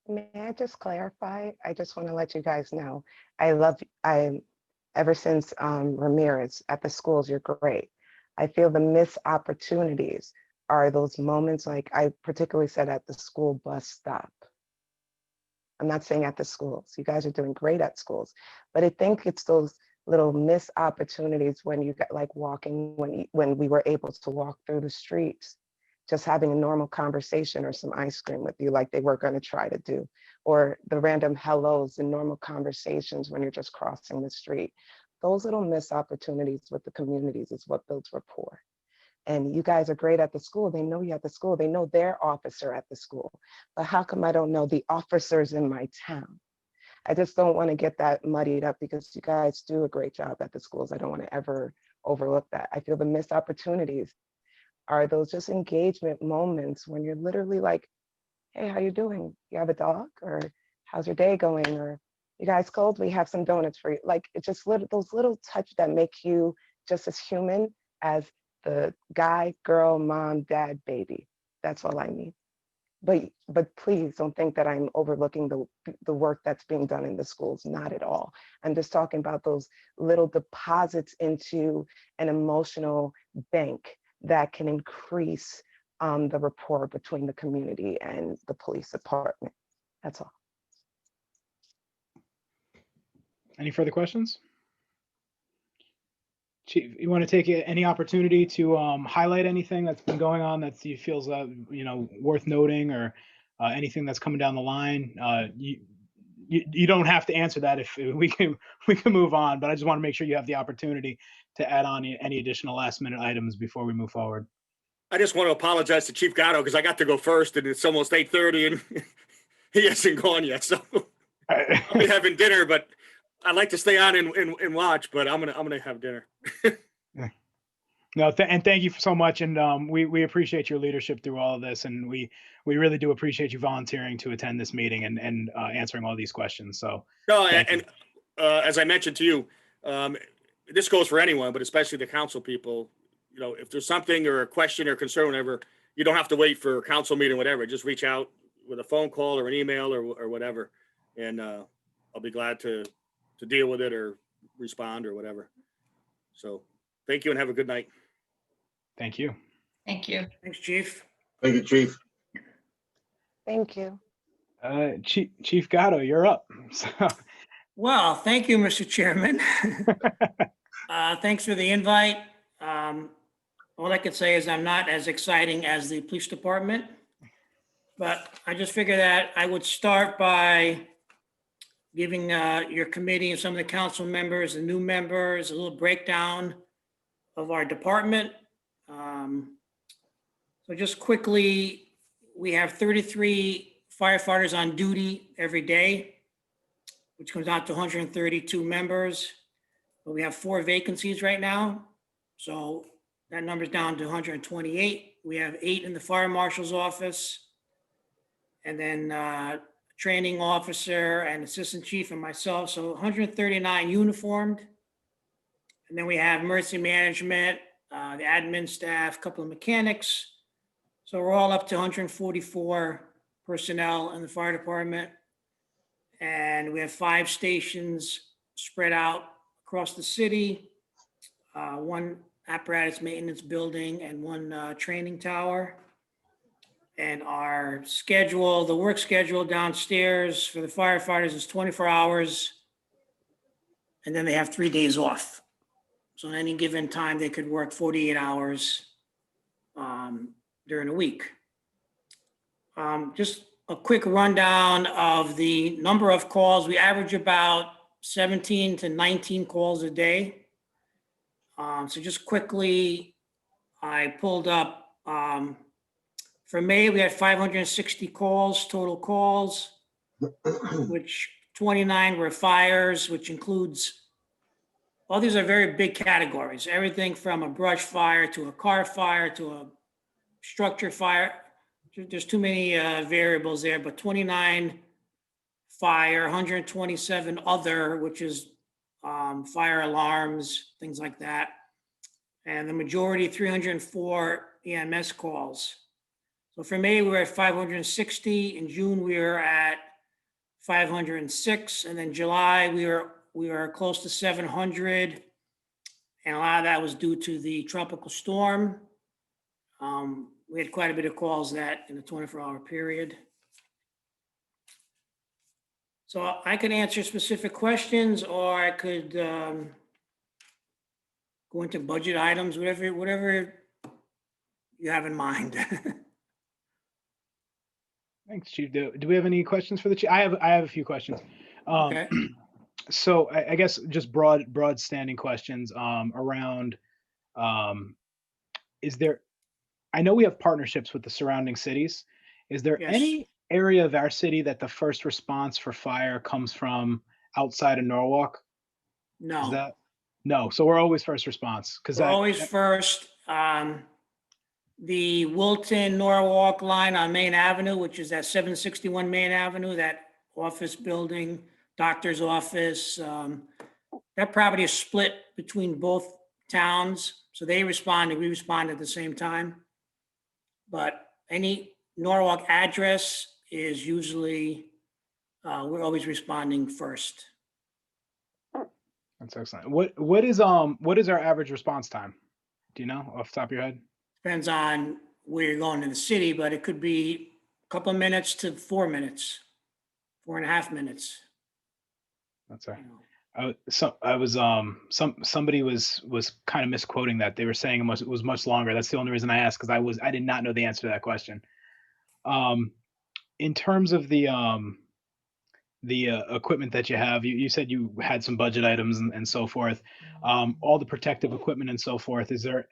[SPEAKER 16] May I just clarify? I just want to let you guys know, ever since Ramirez at the schools, you're great. I feel the missed opportunities are those moments, like I particularly said, at the school bus stop. I'm not saying at the schools. You guys are doing great at schools, but I think it's those little missed opportunities when you get like walking, when we were able to walk through the streets, just having a normal conversation or some ice cream with you like they were going to try to do, or the random hellos and normal conversations when you're just crossing the street. Those little missed opportunities with the communities is what builds rapport. And you guys are great at the school. They know you at the school. They know their officer at the school. But how come I don't know the officers in my town? I just don't want to get that muddied up, because you guys do a great job at the schools. I don't want to ever overlook that. I feel the missed opportunities are those just engagement moments when you're literally like, hey, how you doing? You have a dog? Or how's your day going? Or you guys cold? We have some donuts for you. Like, it's just those little touch that make you just as human as the guy, girl, mom, dad, baby. That's all I need. But please don't think that I'm overlooking the work that's being done in the schools. Not at all. I'm just talking about those little deposits into an emotional bank that can increase the rapport between the community and the police department. That's all.
[SPEAKER 2] Any further questions? Chief, you want to take any opportunity to highlight anything that's been going on that you feels worth noting, or anything that's coming down the line? You don't have to answer that. If we can move on, but I just want to make sure you have the opportunity to add on any additional last minute items before we move forward.
[SPEAKER 12] I just want to apologize to Chief Gatto because I got to go first, and it's almost 8:30 and he hasn't gone yet. So I'll be having dinner, but I'd like to stay on and watch, but I'm gonna have dinner.
[SPEAKER 2] No, and thank you so much, and we appreciate your leadership through all of this, and we really do appreciate you volunteering to attend this meeting and answering all these questions. So
[SPEAKER 12] no, and as I mentioned to you, this goes for anyone, but especially the council people. You know, if there's something or a question or concern, whatever, you don't have to wait for a council meeting, whatever. Just reach out with a phone call or an email or whatever, and I'll be glad to deal with it or respond or whatever. So thank you and have a good night.
[SPEAKER 2] Thank you.
[SPEAKER 15] Thank you.
[SPEAKER 9] Thanks, Chief.
[SPEAKER 10] Thank you, Chief.
[SPEAKER 16] Thank you.
[SPEAKER 2] Chief Gatto, you're up. So,
[SPEAKER 17] Well, thank you, Mr. Chairman. Thanks for the invite. All I could say is I'm not as exciting as the police department, but I just figured that I would start by giving your committee and some of the council members and new members a little breakdown of our department. So just quickly, we have 33 firefighters on duty every day, which comes out to 132 members. But we have 4 vacancies right now. So that number's down to 128. We have 8 in the fire marshal's office. And then training officer and assistant chief and myself. So 139 uniformed. And then we have emergency management, the admin staff, a couple of mechanics. So we're all up to 144 personnel in the fire department. And we have 5 stations spread out across the city, 1 apparatus maintenance building and 1 training tower. And our schedule, the work schedule downstairs for the firefighters is 24 hours. And then they have 3 days off. So at any given time, they could work 48 hours during a week. Just a quick rundown of the number of calls. We average about 17 to 19 calls a day. So just quickly, I pulled up, for May, we had 560 calls, total calls, which 29 were fires, which includes, all these are very big categories, everything from a brush fire to a car fire to a structure fire. There's too many variables there, but 29 fire, 127 other, which is fire alarms, things like that. And the majority, 304 EMS calls. So for May, we were at 560. In June, we were at 506. And then July, we were close to 700. And a lot of that was due to the tropical storm. We had quite a bit of calls that in a 24-hour period. So I could answer specific questions, or I could go into budget items, whatever you have in mind.
[SPEAKER 2] thanks, Chief. Do we have any questions for the chief? I have a few questions.
[SPEAKER 17] Okay.
[SPEAKER 2] So I guess just broad standing questions around, is there, I know we have partnerships with the surrounding cities. Is there
[SPEAKER 17] Yes.
[SPEAKER 2] any area of our city that the first response for fire comes from outside of Norwalk? Is
[SPEAKER 17] No,
[SPEAKER 2] that, no, so we're always first response, because
[SPEAKER 17] we're always first. The Wilton Norwalk line on Main Avenue, which is at 761 Main Avenue, that office building, doctor's office, that property is split between both towns. So they responded, we responded at the same time. But any Norwalk address is usually, we're always responding first.
[SPEAKER 2] That's excellent. What is our average response time? Do you know off the top of your head?
[SPEAKER 17] Depends on where you're going in the city, but it could be a couple of minutes to 4 minutes, 4.5 minutes.
[SPEAKER 2] That's right. Somebody was kind of misquoting that. They were saying it was much longer. That's the only reason I asked, because I did not know the answer to that question. In terms of the equipment that you have, you said you had some budget items and so forth. All the protective equipment and so forth. Is there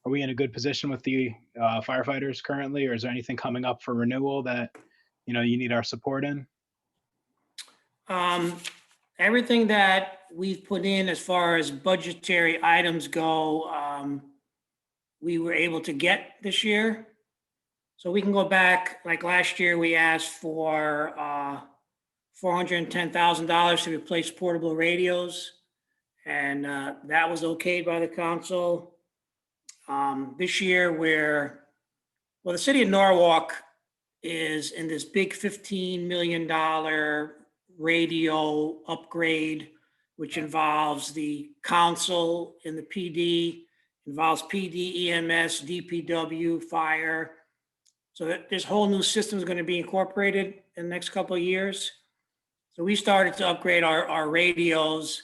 [SPEAKER 2] are we in a good position with the firefighters currently, or is there anything coming up for renewal that you need our support in?
[SPEAKER 17] Everything that we've put in as far as budgetary items go, we were able to get this year. So we can go back, like last year, we asked for $410,000 to replace portable radios. And that was okayed by the council. This year, the city of Norwalk is in this big $15 million radio upgrade, which involves the council and the PD, involves PD, EMS, DPW, fire. So this whole new system is going to be incorporated in the next couple of years. So we started to upgrade our radios,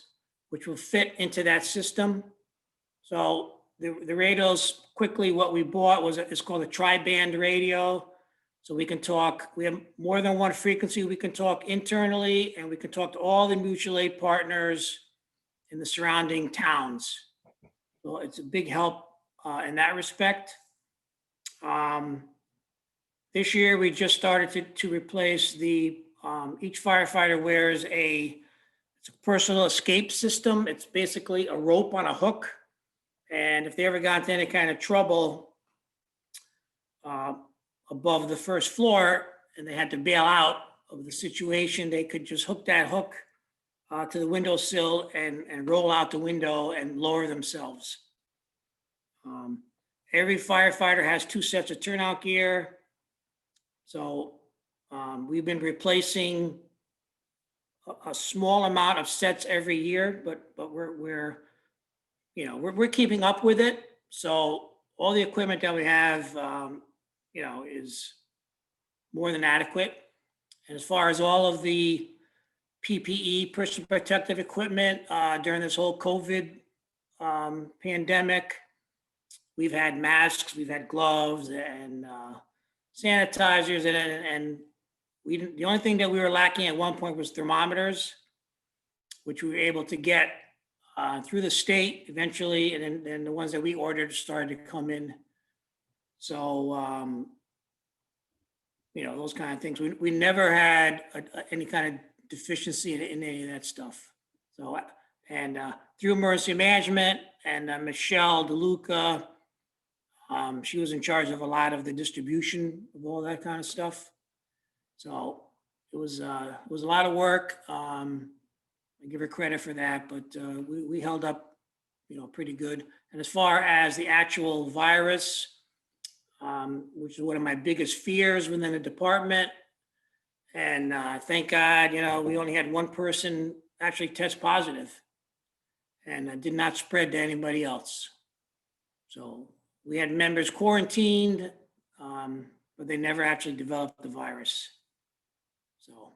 [SPEAKER 17] which will fit into that system. So the radios, quickly, what we bought it's called a tri-band radio. So we can talk, we have more than one frequency. We can talk internally, and we can talk to all the mutual aid partners in the surrounding towns. So it's a big help in that respect. This year, we just started to replace each firefighter wears it's a personal escape system. It's basically a rope on a hook. And if they ever got into any kind of trouble above the first floor and they had to bail out of the situation, they could just hook that hook to the windowsill and roll out the window and lower themselves. Every firefighter has 2 sets of turnout gear. So we've been replacing a small amount of sets every year, but we're keeping up with it. So all the equipment that we have, is more than adequate. And as far as all of the PPE, personal protective equipment, during this whole COVID pandemic, we've had masks, we've had gloves and sanitizers, and the only thing that we were lacking at one point was thermometers, which we were able to get through the state eventually, and then the ones that we ordered started to come in. So, those kind of things. We never had any kind of deficiency in any of that stuff. So, and through emergency management and Michelle DeLuca, she was in charge of a lot of the distribution of all that kind of stuff. So it was a lot of work. I give her credit for that, but we held up, pretty good. And as far as the actual virus, which is one of my biggest fears within the department, and thank God, we only had one person actually test positive, and did not spread to anybody else. So we had members quarantined, but they never actually developed the virus. So.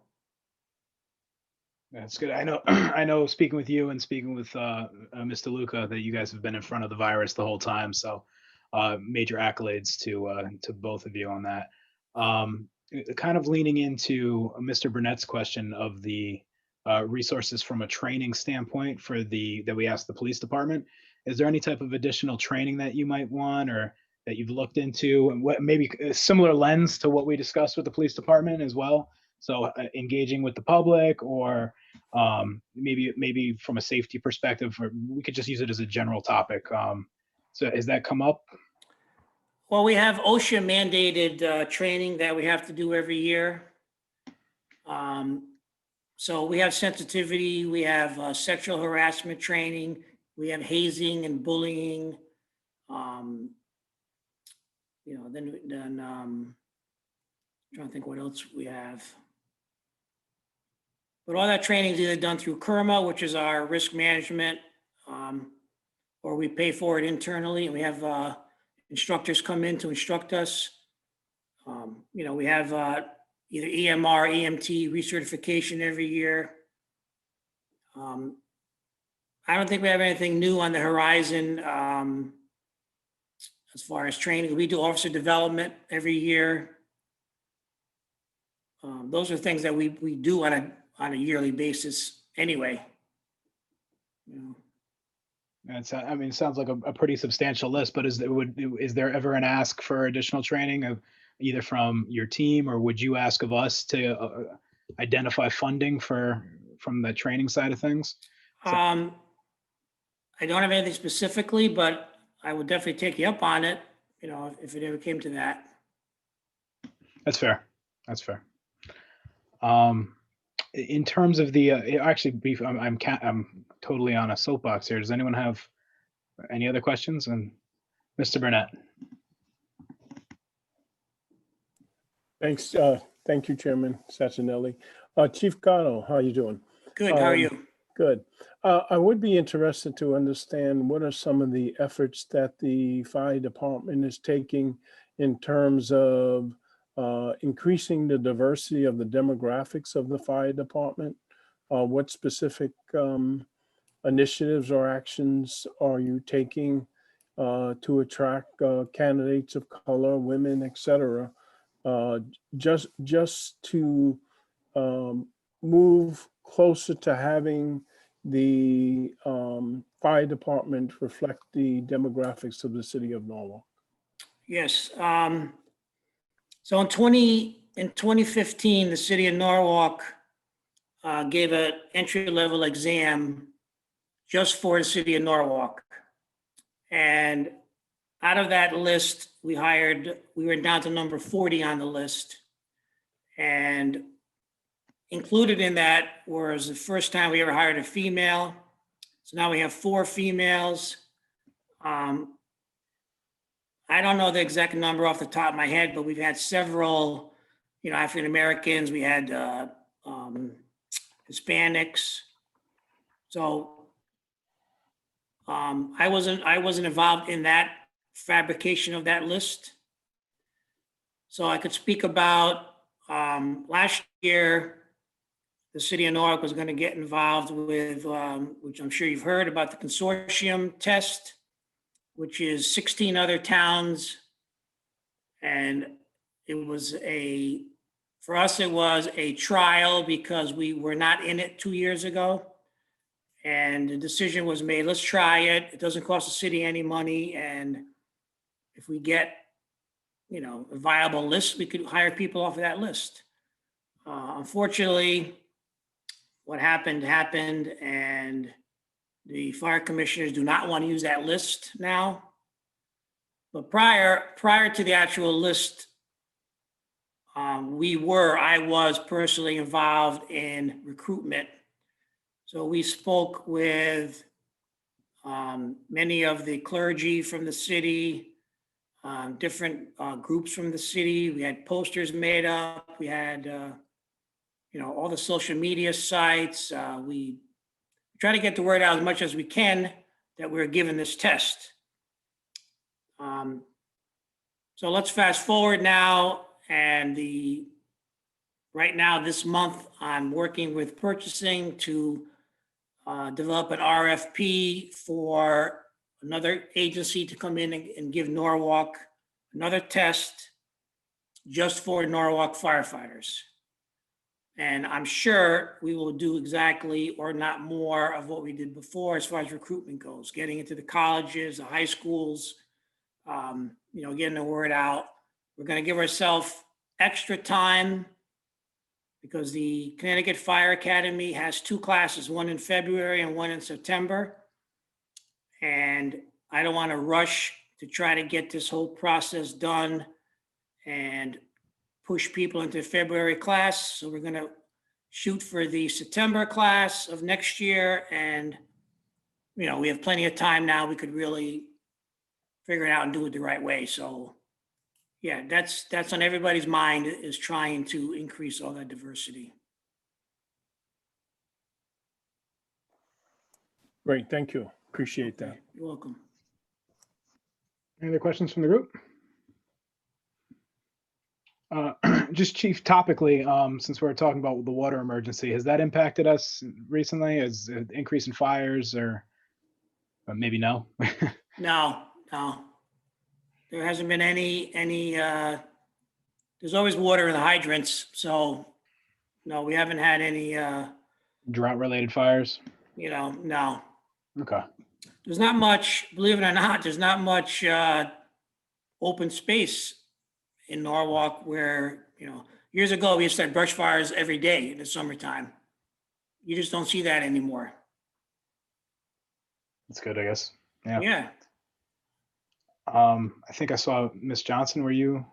[SPEAKER 2] That's good. I know speaking with you and speaking with Mr. Luca, that you guys have been in front of the virus the whole time. So major accolades to both of you on that. Kind of leaning into Mr. Burnett's question of the resources from a training standpoint that we asked the police department. Is there any type of additional training that you might want or that you've looked into, and what maybe a similar lens to what we discussed with the police department as well? So engaging with the public, or maybe from a safety perspective, or we could just use it as a general topic. So has that come up?
[SPEAKER 17] Well, we have OSHA mandated training that we have to do every year. So we have sensitivity, we have sexual harassment training, we have hazing and bullying. Then I'm trying to think what else we have. But all that training is either done through KERMA, which is our risk management, or we pay for it internally, and we have instructors come in to instruct us. We have either EMR, EMT recertification every year. I don't think we have anything new on the horizon as far as training. We do officer development every year. Those are things that we do on a yearly basis anyway.
[SPEAKER 2] It sounds like a pretty substantial list, but is there ever an ask for additional training of either from your team, or would you ask of us to identify funding from the training side of things?
[SPEAKER 17] I don't have anything specifically, but I would definitely take you up on it, if it ever came to that.
[SPEAKER 2] That's fair. That's fair. In terms of the I'm totally on a soapbox here. Does anyone have any other questions? And Mr. Burnett.
[SPEAKER 13] Thanks. Thank you, Chairman Sacinelli. Chief Cano, how are you doing?
[SPEAKER 17] Good. How are you?
[SPEAKER 13] Good. I would be interested to understand what are some of the efforts that the fire department is taking in terms of increasing the diversity of the demographics of the fire department? What specific initiatives or actions are you taking to attract candidates of color, women, etc., just to move closer to having the fire department reflect the demographics of the city of Norwalk?
[SPEAKER 17] Yes. So in 2015, the city of Norwalk gave an entry-level exam just for the city of Norwalk. And out of that list, we were down to number 40 on the list. And included in that was the first time we ever hired a female. So now we have 4 females. I don't know the exact number off the top of my head, but we've had several, African Americans. We had Hispanics. So I wasn't involved in that fabrication of that list. So I could speak about last year, the city of Norwalk was going to get involved with, which I'm sure you've heard about, the consortium test, which is 16 other towns. And for us, it was a trial because we were not in it 2 years ago. And the decision was made, let's try it. It doesn't cost the city any money. And if we get, a viable list, we could hire people off of that list. Unfortunately, what happened, and the fire commissioners do not want to use that list now. But prior to the actual list, I was personally involved in recruitment. So we spoke with many of the clergy from the city, different groups from the city. We had posters made up. We had, all the social media sites. We try to get the word out as much as we can that we're given this test. So let's fast forward now, and right now this month, I'm working with purchasing to develop an RFP for another agency to come in and give Norwalk another test just for Norwalk firefighters. And I'm sure we will do exactly, or not more, of what we did before as far as recruitment goes, getting into the colleges, the high schools, getting the word out. We're going to give ourselves extra time because the Connecticut Fire Academy has 2 classes, one in February and one in September. And I don't want to rush to try to get this whole process done and push people into February class. So we're going to shoot for the September class of next year. And, we have plenty of time now. We could really figure it out and do it the right way. So yeah, that's on everybody's mind, is trying to increase all that diversity.
[SPEAKER 13] Great, thank you. Appreciate that.
[SPEAKER 17] You're welcome.
[SPEAKER 2] Any other questions from the group? Just Chief, topically, since we're talking about the water emergency, has that impacted us recently? As an increase in fires, or maybe no?
[SPEAKER 17] No. There hasn't been any, there's always water in the hydrants. So no, we haven't had any,
[SPEAKER 2] Drought-related fires?
[SPEAKER 17] No.
[SPEAKER 2] Okay.
[SPEAKER 17] There's not much, believe it or not, there's not much open space in Norwalk where, years ago we used to have brush fires every day in the summertime. You just don't see that anymore.
[SPEAKER 2] That's good, I guess. Yeah.
[SPEAKER 17] Yeah.
[SPEAKER 2] I think I saw Miss Johnson. Were you?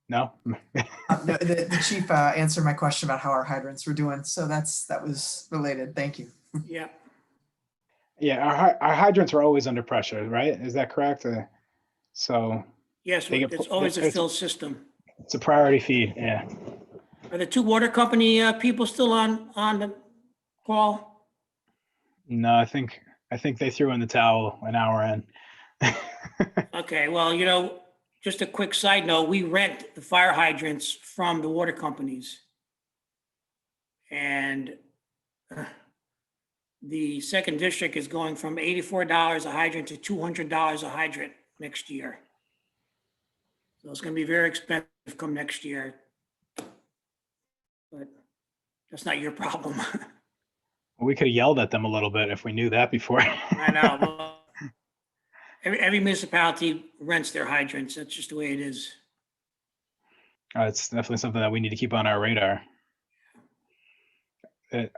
[SPEAKER 2] No?
[SPEAKER 14] No, the chief answered my question about how our hydrants were doing. So that was related. Thank you.
[SPEAKER 17] Yeah.
[SPEAKER 2] Yeah, our hydrants are always under pressure, right? Is that correct? So
[SPEAKER 17] Yes, it's always a fill system.
[SPEAKER 2] It's a priority feed, yeah.
[SPEAKER 17] Are the 2 water company people still on the call?
[SPEAKER 2] No, I think they threw in the towel an hour in.
[SPEAKER 17] Okay, well, just a quick side note, we rent the fire hydrants from the water companies. And the second district is going from $84 a hydrant to $200 a hydrant next year. So it's going to be very expensive come next year. But that's not your problem.
[SPEAKER 2] We could have yelled at them a little bit if we knew that before.
[SPEAKER 17] I know. Well, every municipality rents their hydrants. That's just the way it is.
[SPEAKER 2] It's definitely something that we need to keep on our radar.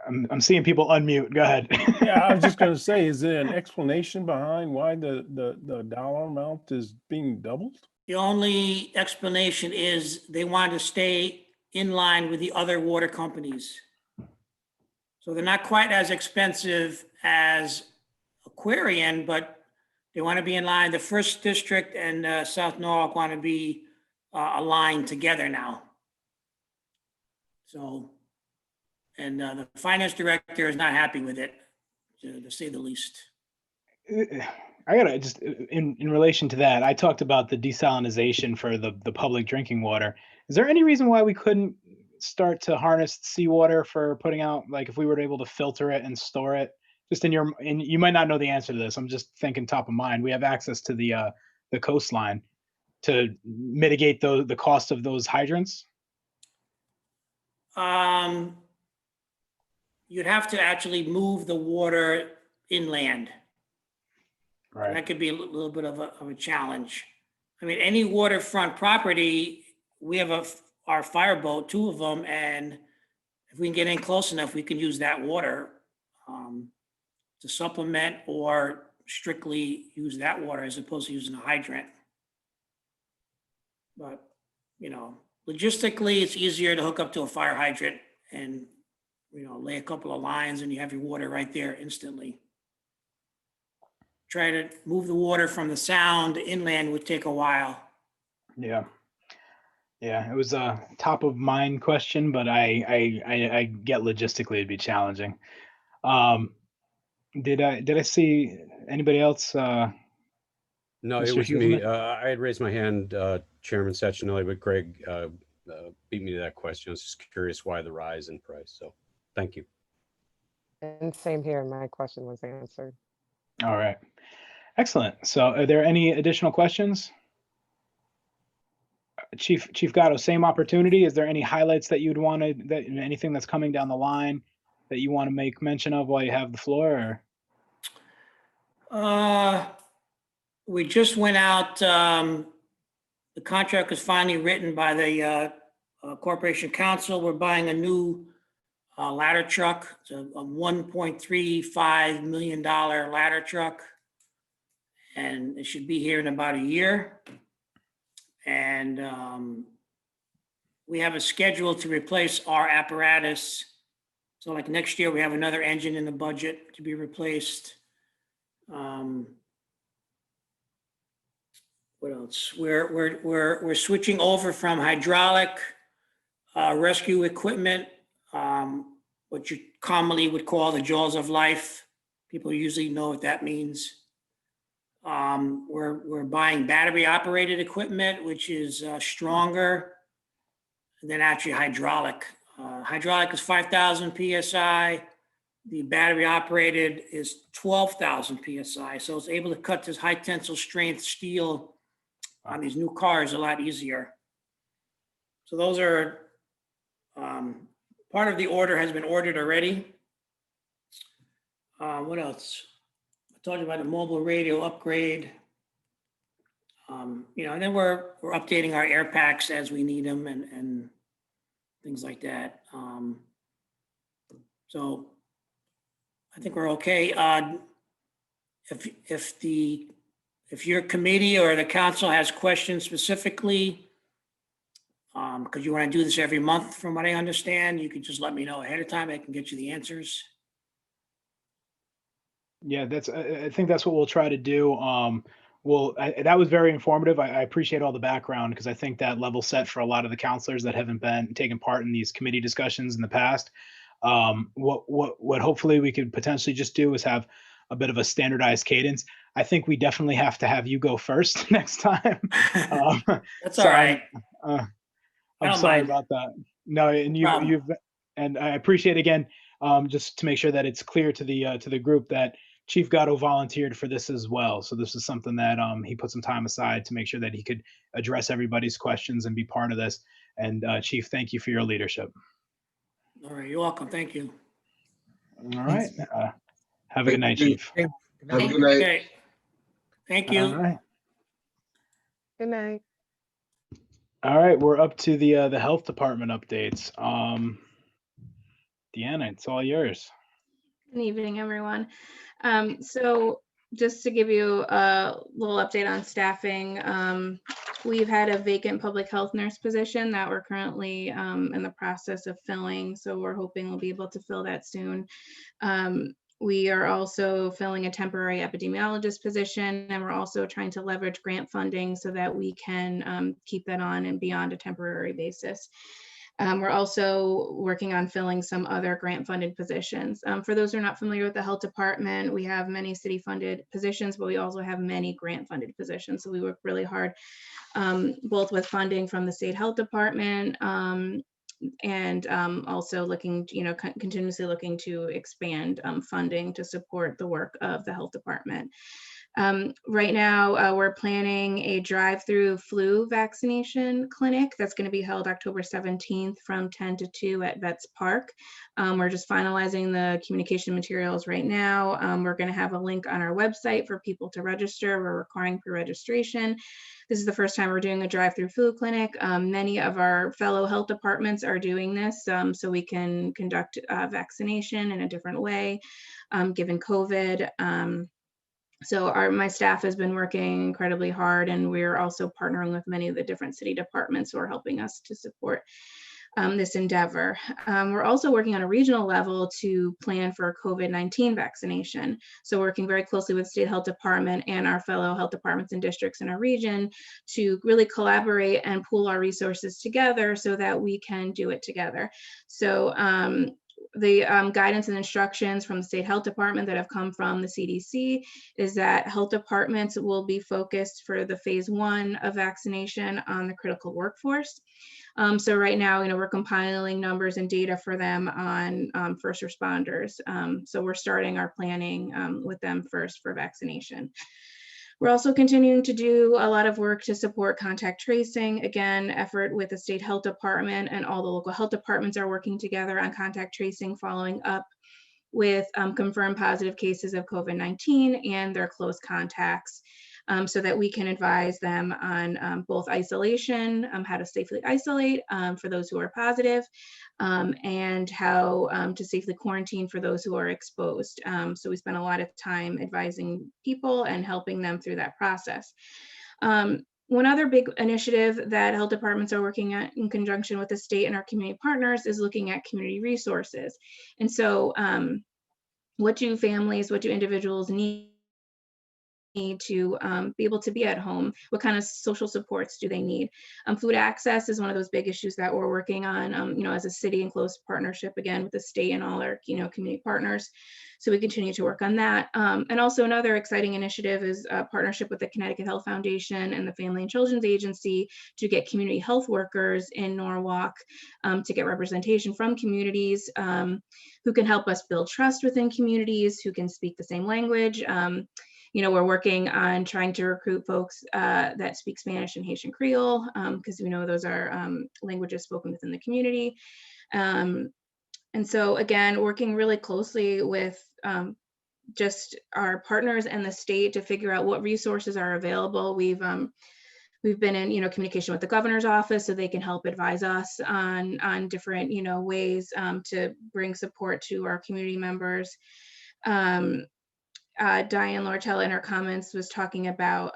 [SPEAKER 2] I'm seeing people unmute. Go ahead.
[SPEAKER 13] Yeah, I was just going to say, is there an explanation behind why the dollar amount is being doubled?
[SPEAKER 17] The only explanation is they want to stay in line with the other water companies. So they're not quite as expensive as Aquarian, but they want to be in line. The first district and South Norwalk want to be aligned together now. So, and the finance director is not happy with it, to say the least.
[SPEAKER 2] I gotta just in relation to that, I talked about the desalinization for the public drinking water. Is there any reason why we couldn't start to harness seawater for putting out, like if we were able to filter it and store it? Just and you might not know the answer to this. I'm just thinking top of mind. We have access to the coastline to mitigate the cost of those hydrants.
[SPEAKER 17] You'd have to actually move the water inland.
[SPEAKER 2] Right.
[SPEAKER 17] That could be a little bit of a challenge. I mean, any waterfront property, we have our fireboat, 2 of them, and if we can get in close enough, we can use that water to supplement or strictly use that water as opposed to using a hydrant. But, you know, logistically, it's easier to hook up to a fire hydrant and, you know, lay a couple of lines and you have your water right there instantly. Try to move the water from the sound inland would take a while.
[SPEAKER 2] Yeah. Yeah, it was a top of mind question, but I get logistically it'd be challenging. Did I see anybody else?
[SPEAKER 11] No, it
[SPEAKER 2] Mr.
[SPEAKER 11] was me.
[SPEAKER 2] Huberman?
[SPEAKER 11] I had raised my hand, Chairman Sachinelli, but Greg beat me to that question. I was just curious why the rise in price. So thank you.
[SPEAKER 16] And same here, my question was answered.
[SPEAKER 2] All right. Excellent. So are there any additional questions? Chief Gatto, same opportunity. Is there any highlights that you'd want to, that anything that's coming down the line that you want to make mention of while you have the floor? Or?
[SPEAKER 17] We just went out, the contract was finally written by the Corporation Council. We're buying a new ladder truck. It's a $1.35 million ladder truck. And it should be here in about a year. And we have a schedule to replace our apparatus. So like next year, we have another engine in the budget to be replaced. What else? We're switching over from hydraulic rescue equipment, what you commonly would call the jaws of life. People usually know what that means. We're buying battery operated equipment, which is stronger than actually hydraulic. Hydraulic is 5,000 PSI. The battery operated is 12,000 PSI. So it's able to cut this high tensile strength steel on these new cars a lot easier. So those are, part of the order has been ordered already. What else? I told you about the mobile radio upgrade. You know, and then we're updating our air packs as we need them and things like that. So I think we're okay. If your committee or the council has questions specifically, because you want to do this every month, from what I understand, you can just let me know ahead of time. I can get you the answers.
[SPEAKER 2] Yeah, I think that's what we'll try to do. That was very informative. I appreciate all the background because I think that level set for a lot of the counselors that haven't been taking part in these committee discussions in the past. What hopefully we could potentially just do is have a bit of a standardized cadence. I think we definitely have to have you go first next time.
[SPEAKER 17] That's
[SPEAKER 2] So
[SPEAKER 17] all right.
[SPEAKER 2] I'm
[SPEAKER 17] don't
[SPEAKER 2] sorry
[SPEAKER 17] mind.
[SPEAKER 2] about that. No, and
[SPEAKER 17] Problem.
[SPEAKER 2] and I appreciate again, just to make sure that it's clear to the group that Chief Gatto volunteered for this as well. So this is something that he put some time aside to make sure that he could address everybody's questions and be part of this. And Chief, thank you for your leadership.
[SPEAKER 17] All right, you're welcome. Thank you.
[SPEAKER 2] All right. Have a good night, Chief.
[SPEAKER 10] Have a good night.
[SPEAKER 17] Okay. Thank you.
[SPEAKER 2] All right.
[SPEAKER 16] Good night.
[SPEAKER 2] All right, we're up to the health department updates. Deanna, it's all yours.
[SPEAKER 5] Good evening, everyone. So just to give you a little update on staffing, we've had a vacant public health nurse position that we're currently in the process of filling. So we're hoping we'll be able to fill that soon. We are also filling a temporary epidemiologist position, and we're also trying to leverage grant funding so that we can keep that on and beyond a temporary basis. We're also working on filling some other grant-funded positions. For those who are not familiar with the health department, we have many city-funded positions, but we also have many grant-funded positions. So we work really hard, both with funding from the state health department and also looking, continuously looking to expand funding to support the work of the health department. Right now, we're planning a drive-through flu vaccination clinic that's going to be held October 17th from 10 to 2 at Vets Park. We're just finalizing the communication materials right now. We're going to have a link on our website for people to register. We're requiring pre-registration. This is the first time we're doing a drive-through flu clinic. Many of our fellow health departments are doing this so we can conduct vaccination in a different way, given COVID. So my staff has been working incredibly hard, and we're also partnering with many of the different city departments who are helping us to support this endeavor. We're also working on a regional level to plan for COVID-19 vaccination. So working very closely with state health department and our fellow health departments and districts in our region to really collaborate and pool our resources together so that we can do it together. So the guidance and instructions from the state health department that have come from the CDC is that health departments will be focused for the phase 1 of vaccination on the critical workforce. So right now, we're compiling numbers and data for them on first responders. So we're starting our planning with them first for vaccination. We're also continuing to do a lot of work to support contact tracing. Again, effort with the state health department and all the local health departments are working together on contact tracing, following up with confirmed positive cases of COVID-19 and their close contacts, so that we can advise them on both isolation, how to safely isolate for those who are positive, and how to safely quarantine for those who are exposed. So we spend a lot of time advising people and helping them through that process. One other big initiative that health departments are working at in conjunction with the state and our community partners is looking at community resources. And so what do individuals need to be able to be at home? What kind of social supports do they need? Food access is one of those big issues that we're working on, as a city in close partnership, again, with the state and all our, community partners. So we continue to work on that. And also another exciting initiative is a partnership with the Connecticut Health Foundation and the Family and Children's Agency to get community health workers in Norwalk to get representation from communities who can help us build trust within communities, who can speak the same language. We're working on trying to recruit folks that speak Spanish and Haitian Creole, because we know those are languages spoken within the community. And so again, working really closely with just our partners and the state to figure out what resources are available. We've been in communication with the governor's office so they can help advise us on different ways to bring support to our community members. Diane Lortella in her comments was talking about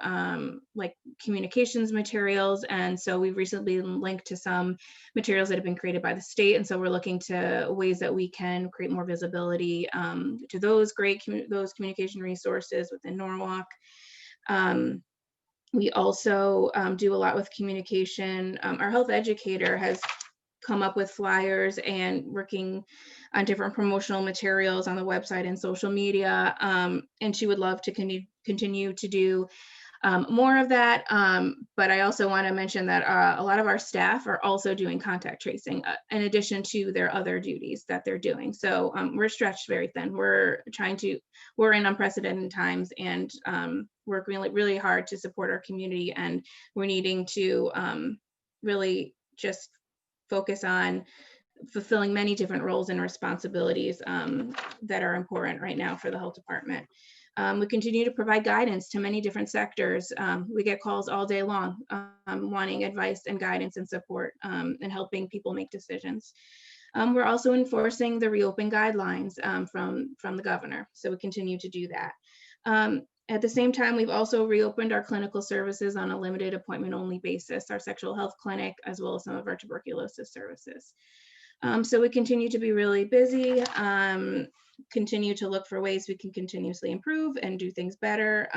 [SPEAKER 5] like communications materials. And so we've recently linked to some materials that have been created by the state. And so we're looking to ways that we can create more visibility to those those communication resources within Norwalk. We also do a lot with communication. Our health educator has come up with flyers and working on different promotional materials on the website and social media. And she would love to continue to do more of that. But I also want to mention that a lot of our staff are also doing contact tracing in addition to their other duties that they're doing. So we're stretched very thin. We're in unprecedented times and work really, really hard to support our community. And we're needing to really just focus on fulfilling many different roles and responsibilities that are important right now for the health department. We continue to provide guidance to many different sectors. We get calls all day long wanting advice and guidance and support and helping people make decisions. We're also enforcing the reopen guidelines from the governor. So we continue to do that. At the same time, we've also reopened our clinical services on a limited appointment only basis, our sexual health clinic, as well as some of our tuberculosis services. So we continue to be really busy, continue to look for ways we can continuously improve and do things better.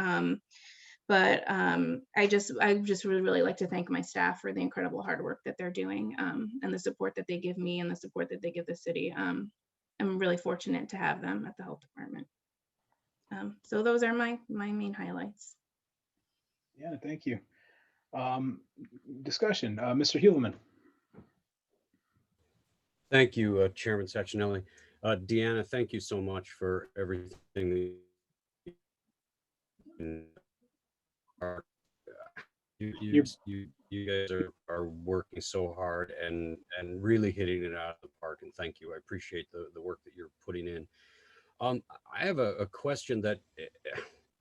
[SPEAKER 5] But I just would really like to thank my staff for the incredible hard work that they're doing and the support that they give me and the support that they give the city. I'm really fortunate to have them at the health department. So those are my main highlights.
[SPEAKER 2] Yeah, thank you. Discussion, Mr. Heuvelman.
[SPEAKER 11] Thank you, Chairman Sachinelli. Deanna, thank you so much for everything. You guys are working so hard and really hitting it out of the park, and thank you. I appreciate the work that you're putting in. I have a question that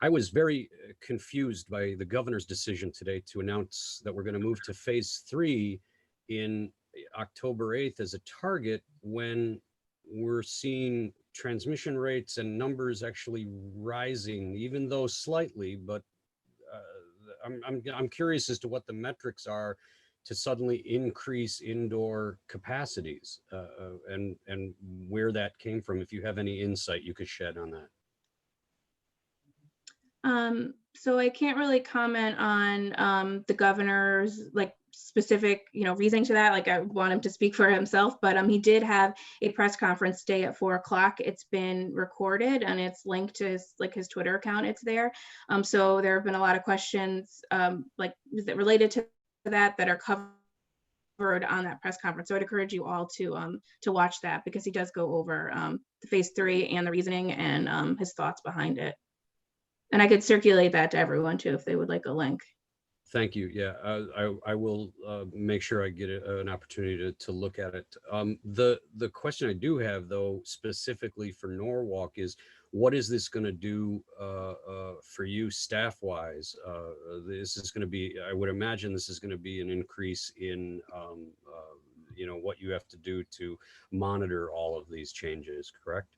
[SPEAKER 11] I was very confused by the governor's decision today to announce that we're going to move to phase 3 in October 8th as a target when we're seeing transmission rates and numbers actually rising, even though slightly, but I'm curious as to what the metrics are to suddenly increase indoor capacities and where that came from. If you have any insight you could shed on that.
[SPEAKER 5] So I can't really comment on the governor's specific, reasoning to that. I want him to speak for himself, but he did have a press conference today at 4 o'clock. It's been recorded and it's linked to his Twitter account. It's there. So there have been a lot of questions is it related to that are covered on that press conference. So I'd encourage you all to watch that because he does go over the phase 3 and the reasoning and his thoughts behind it. And I could circulate that to everyone too, if they would like a link.
[SPEAKER 11] Thank you. Yeah, I will make sure I get an opportunity to look at it. The question I do have, though, specifically for Norwalk is, what is this going to do for you staff-wise? This is going to be, I would imagine this is going to be an increase in, what you have to do to monitor all of these changes, correct?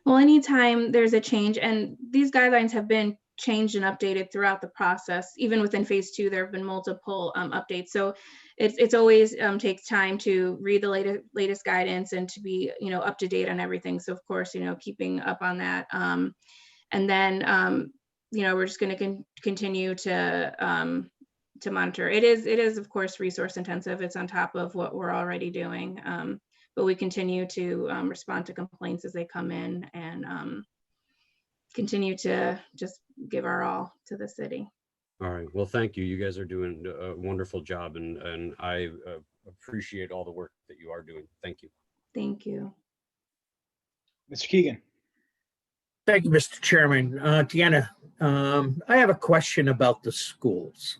[SPEAKER 5] Well, anytime there's a change, and these guidelines have been changed and updated throughout the process, even within phase 2, there have been multiple updates. So it's always takes time to read the latest guidance and to be, up to date on everything. So of course, keeping up on that. And then, we're just going to continue to monitor. It is of course resource intensive. It's on top of what we're already doing. But we continue to respond to complaints as they come in and continue to just give our all to the city.
[SPEAKER 11] All right. Well, thank you. You guys are doing a wonderful job, and I appreciate all the work that you are doing. Thank you.
[SPEAKER 5] Thank you.
[SPEAKER 2] Mr. Keegan.
[SPEAKER 9] Thank you, Mr. Chairman. Deanna, I have a question about the schools.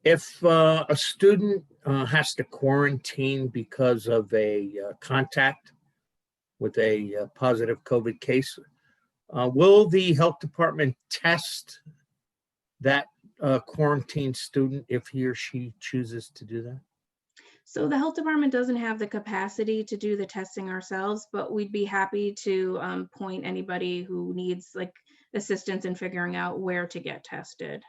[SPEAKER 9] If a student has to quarantine because of a contact with a positive COVID case, will the health department test that quarantined student if he or she chooses to do that?
[SPEAKER 5] So the health department doesn't have the capacity to do the testing ourselves, but we'd be happy to point anybody who needs assistance in figuring out where to get tested.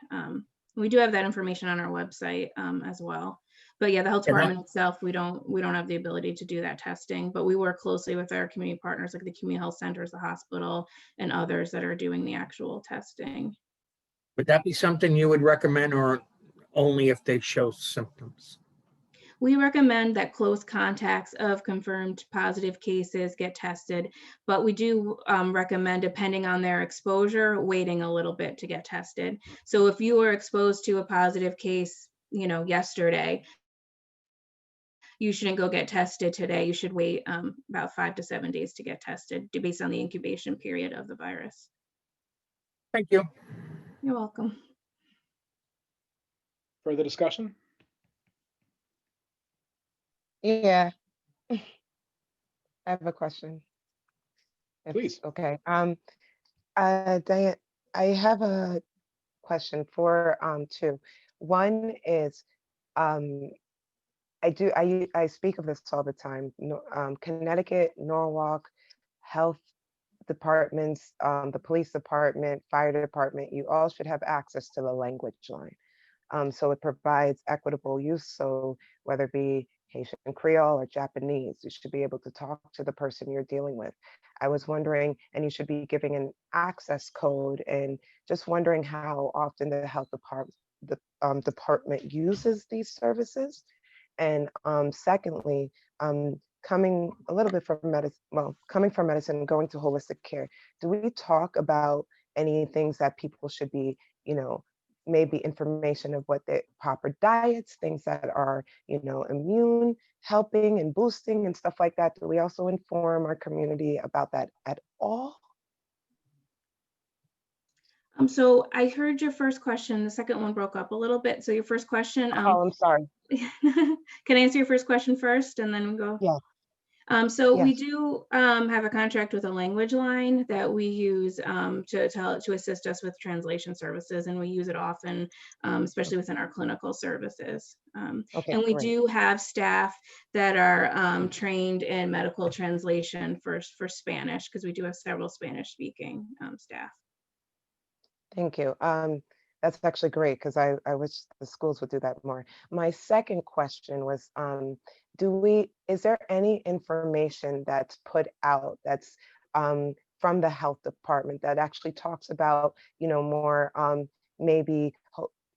[SPEAKER 5] We do have that information on our website as well. But yeah, the health department itself, we don't have the ability to do that testing, but we work closely with our community partners like the community health centers, the hospital, and others that are doing the actual testing.
[SPEAKER 9] Would that be something you would recommend, or only if they show symptoms?
[SPEAKER 5] We recommend that close contacts of confirmed positive cases get tested, but we do recommend, depending on their exposure, waiting a little bit to get tested. So if you were exposed to a positive case, yesterday, you shouldn't go get tested today. You should wait about 5 to 7 days to get tested based on the incubation period of the virus.
[SPEAKER 9] Thank you.
[SPEAKER 5] You're welcome.
[SPEAKER 2] Further discussion?
[SPEAKER 16] Yeah, I have a question.
[SPEAKER 2] Please.
[SPEAKER 16] Okay. Diane, I have a question for two. One is, I speak of this all the time. Connecticut, Norwalk, health departments, the police department, fire department, you all should have access to the language line. So it provides equitable use. So whether it be Haitian Creole or Japanese, you should be able to talk to the person you're dealing with. I was wondering, and you should be giving an access code, and just wondering how often the health department uses these services. And secondly, coming a little bit from medicine, coming from medicine, going to holistic care, do we talk about any things that people should be, maybe information of what the proper diets, things that are, immune helping and boosting and stuff like that? Do we also inform our community about that at all?
[SPEAKER 5] So I heard your first question. The second one broke up a little bit. So your first question.
[SPEAKER 16] Oh, I'm sorry.
[SPEAKER 5] Can I answer your first question first, and then we go?
[SPEAKER 16] Yeah.
[SPEAKER 5] So we
[SPEAKER 16] Yes.
[SPEAKER 5] do have a contract with a language line that we use to assist us with translation services, and we use it often, especially within our clinical services.
[SPEAKER 16] Okay,
[SPEAKER 5] And we
[SPEAKER 16] great.
[SPEAKER 5] do have staff that are trained in medical translation for Spanish, because we do have several Spanish-speaking staff.
[SPEAKER 16] Thank you. That's actually great, because I wish the schools would do that more. My second question was, is there any information that's put out that's from the health department that actually talks about, more maybe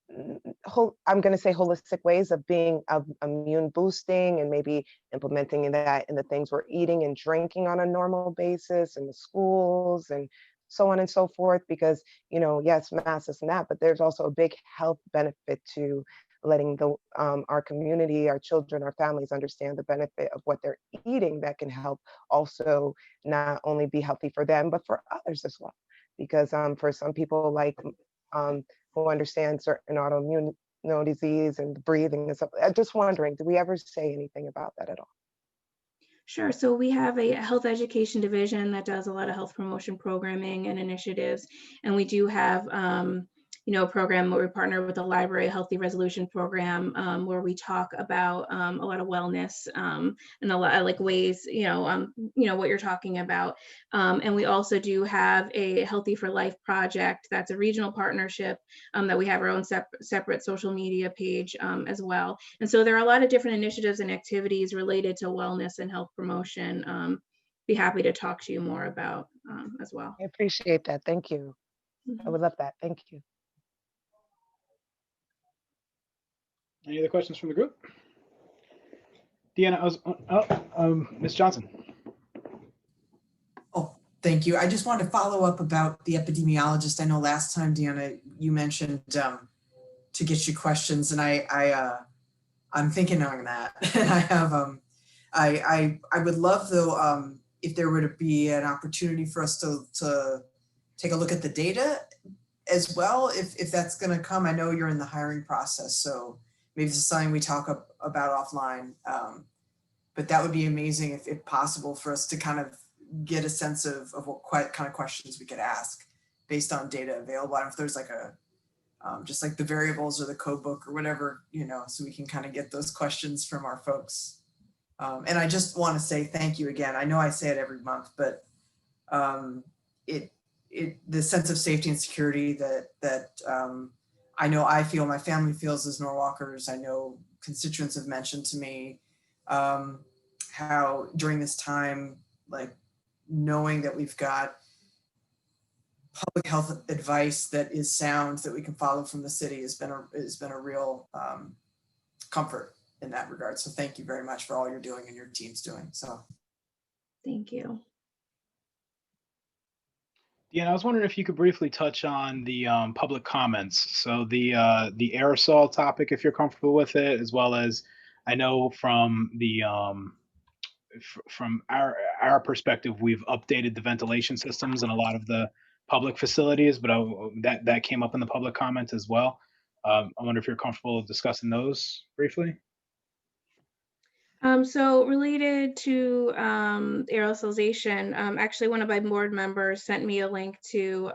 [SPEAKER 16] I'm going to say holistic ways of being of immune boosting, and maybe implementing that in the things we're eating and drinking on a normal basis in the schools and so on and so forth? Because, yes, mass is that, but there's also a big health benefit to letting our community, our children, our families understand the benefit of what they're eating that can help also not only be healthy for them, but for others as well. Because for some people who understand certain autoimmune disease and breathing and stuff, I'm just wondering, do we ever say anything about that at all?
[SPEAKER 5] Sure. So we have a health education division that does a lot of health promotion programming and initiatives. And we do have, a program where we partner with the library healthy resolution program, where we talk about a lot of wellness and a lot of ways, what you're talking about. And we also do have a Healthy for Life project. That's a regional partnership that we have our own separate social media page as well. And so there are a lot of different initiatives and activities related to wellness and health promotion. Be happy to talk to you more about as well.
[SPEAKER 16] I appreciate that. Thank you. I would love that. Thank you.
[SPEAKER 2] Any other questions from the group? Deanna, Ms. Johnson.
[SPEAKER 14] Oh, thank you. I just wanted to follow up about the epidemiologist. I know last time, Deanna, you mentioned to get you questions, and I'm thinking on that. And I have I would love though if there were to be an opportunity for us to take a look at the data as well, if that's going to come. I know you're in the hiring process, so maybe this is something we talk about offline. But that would be amazing if possible for us to kind of get a sense of what kind of questions we could ask based on data available. I don't know if there's like just like the variables or the code book or whatever, so we can kind of get those questions from our folks. And I just want to say thank you again. I know I say it every month, but the sense of safety and security that I know I feel, my family feels as Norwalkers. I know constituents have mentioned to me how during this time, knowing that we've got public health advice that is sound that we can follow from the city has been a real comfort. in that regard. So thank you very much for all you're doing and your team's doing. So
[SPEAKER 5] Thank you.
[SPEAKER 2] Yeah, I was wondering if you could briefly touch on the public comments. So the aerosol topic, if you're comfortable with it, as well as I know from the from our perspective, we've updated the ventilation systems in a lot of the public facilities, but that came up in the public comments as well. I wonder if you're comfortable discussing those briefly.
[SPEAKER 5] So related to aerosolization, actually one of my board members sent me a link to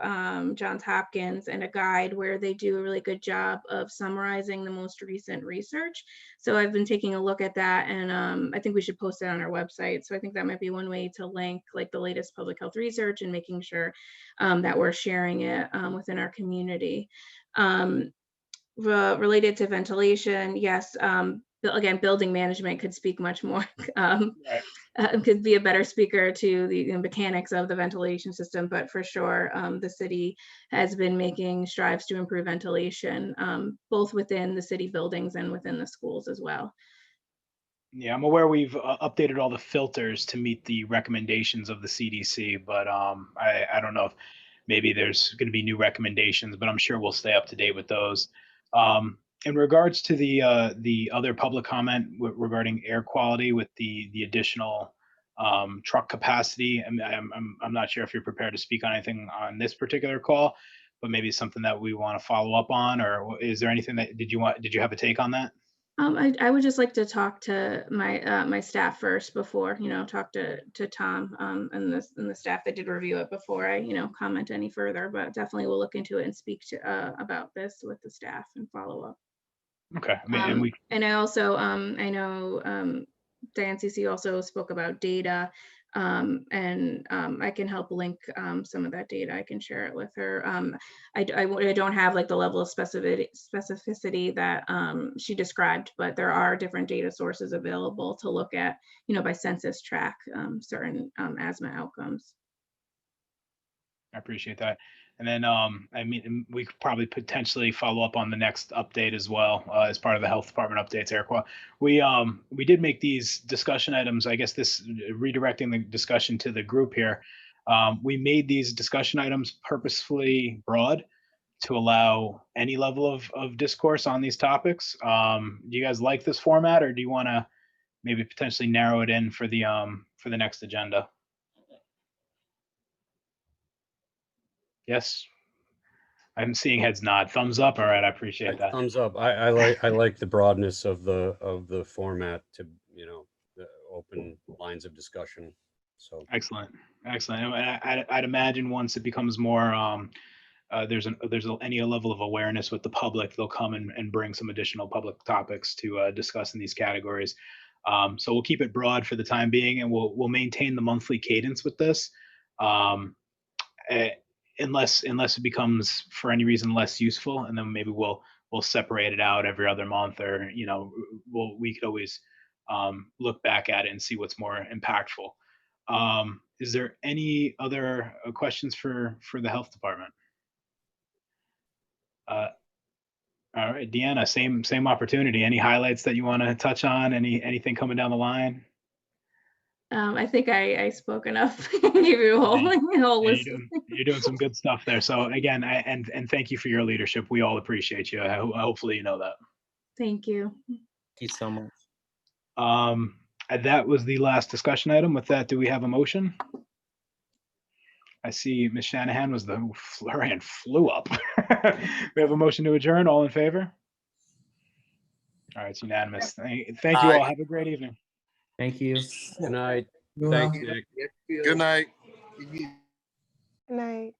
[SPEAKER 5] Johns Hopkins and a guide where they do a really good job of summarizing the most recent research. So I've been taking a look at that, and I think we should post it on our website. So I think that might be one way to link like the latest public health research and making sure that we're sharing it within our community. Related to ventilation, yes, again, building management could speak much more, could be a better speaker to the mechanics of the ventilation system, but for sure, the city has been making strides to improve ventilation, both within the city buildings and within the schools as well.
[SPEAKER 2] Yeah, I'm aware we've updated all the filters to meet the recommendations of the CDC, but I don't know if maybe there's going to be new recommendations, but I'm sure we'll stay up to date with those. In regards to the other public comment regarding air quality with the additional truck capacity, I'm not sure if you're prepared to speak on anything on this particular call, but maybe something that we want to follow up on, or is there anything that did you have a take on that?
[SPEAKER 5] I would just like to talk to my my staff first before, talk to Tom and the staff that did review it before I, comment any further, but definitely we'll look into it and speak to about this with the staff and follow up.
[SPEAKER 2] Okay. And
[SPEAKER 5] I also, I know Diane CC also spoke about data, and I can help link some of that data. I can share it with her. I don't have like the level of specificity that she described, but there are different data sources available to look at, by census track certain asthma outcomes.
[SPEAKER 2] I appreciate that. And then, I mean, we could probably potentially follow up on the next update as well, as part of the health department updates, air quality. We did make these discussion items, I guess this redirecting the discussion to the group here. We made these discussion items purposefully broad to allow any level of discourse on these topics. Do you guys like this format, or do you want to maybe potentially narrow it in for the next agenda? Yes. I'm seeing heads nod. Thumbs up. All right, I appreciate that.
[SPEAKER 11] Thumbs up. I like the broadness of the format to, the open lines of discussion. So
[SPEAKER 2] Excellent. I'd imagine once it becomes more, there's any level of awareness with the public, they'll come and bring some additional public topics to discuss in these categories. So we'll keep it broad for the time being, and we'll maintain the monthly cadence with this. Unless it becomes for any reason less useful, and then maybe we'll separate it out every other month, or we could always look back at it and see what's more impactful. Is there any other questions for the health department? All right, Deanna, same opportunity. Any highlights that you want to touch on? Anything coming down the line?
[SPEAKER 5] I think I spoke enough. Give you a whole list.
[SPEAKER 2] You're doing some good stuff there. So again, and thank you for your leadership. We all appreciate you. Hopefully you know that.
[SPEAKER 5] Thank you.
[SPEAKER 18] Thank you so much.
[SPEAKER 2] That was the last discussion item. With that, do we have a motion? I see Ms. Shanahan was her hand flew up. We have a motion to adjourn. All in favor? All right, it's unanimous. Thank you all. Have a great evening.
[SPEAKER 18] Thank you.
[SPEAKER 11] good night.
[SPEAKER 14] You're
[SPEAKER 11] Thanks,
[SPEAKER 14] welcome.
[SPEAKER 11] Nick.
[SPEAKER 12] Good night.
[SPEAKER 16] Good night.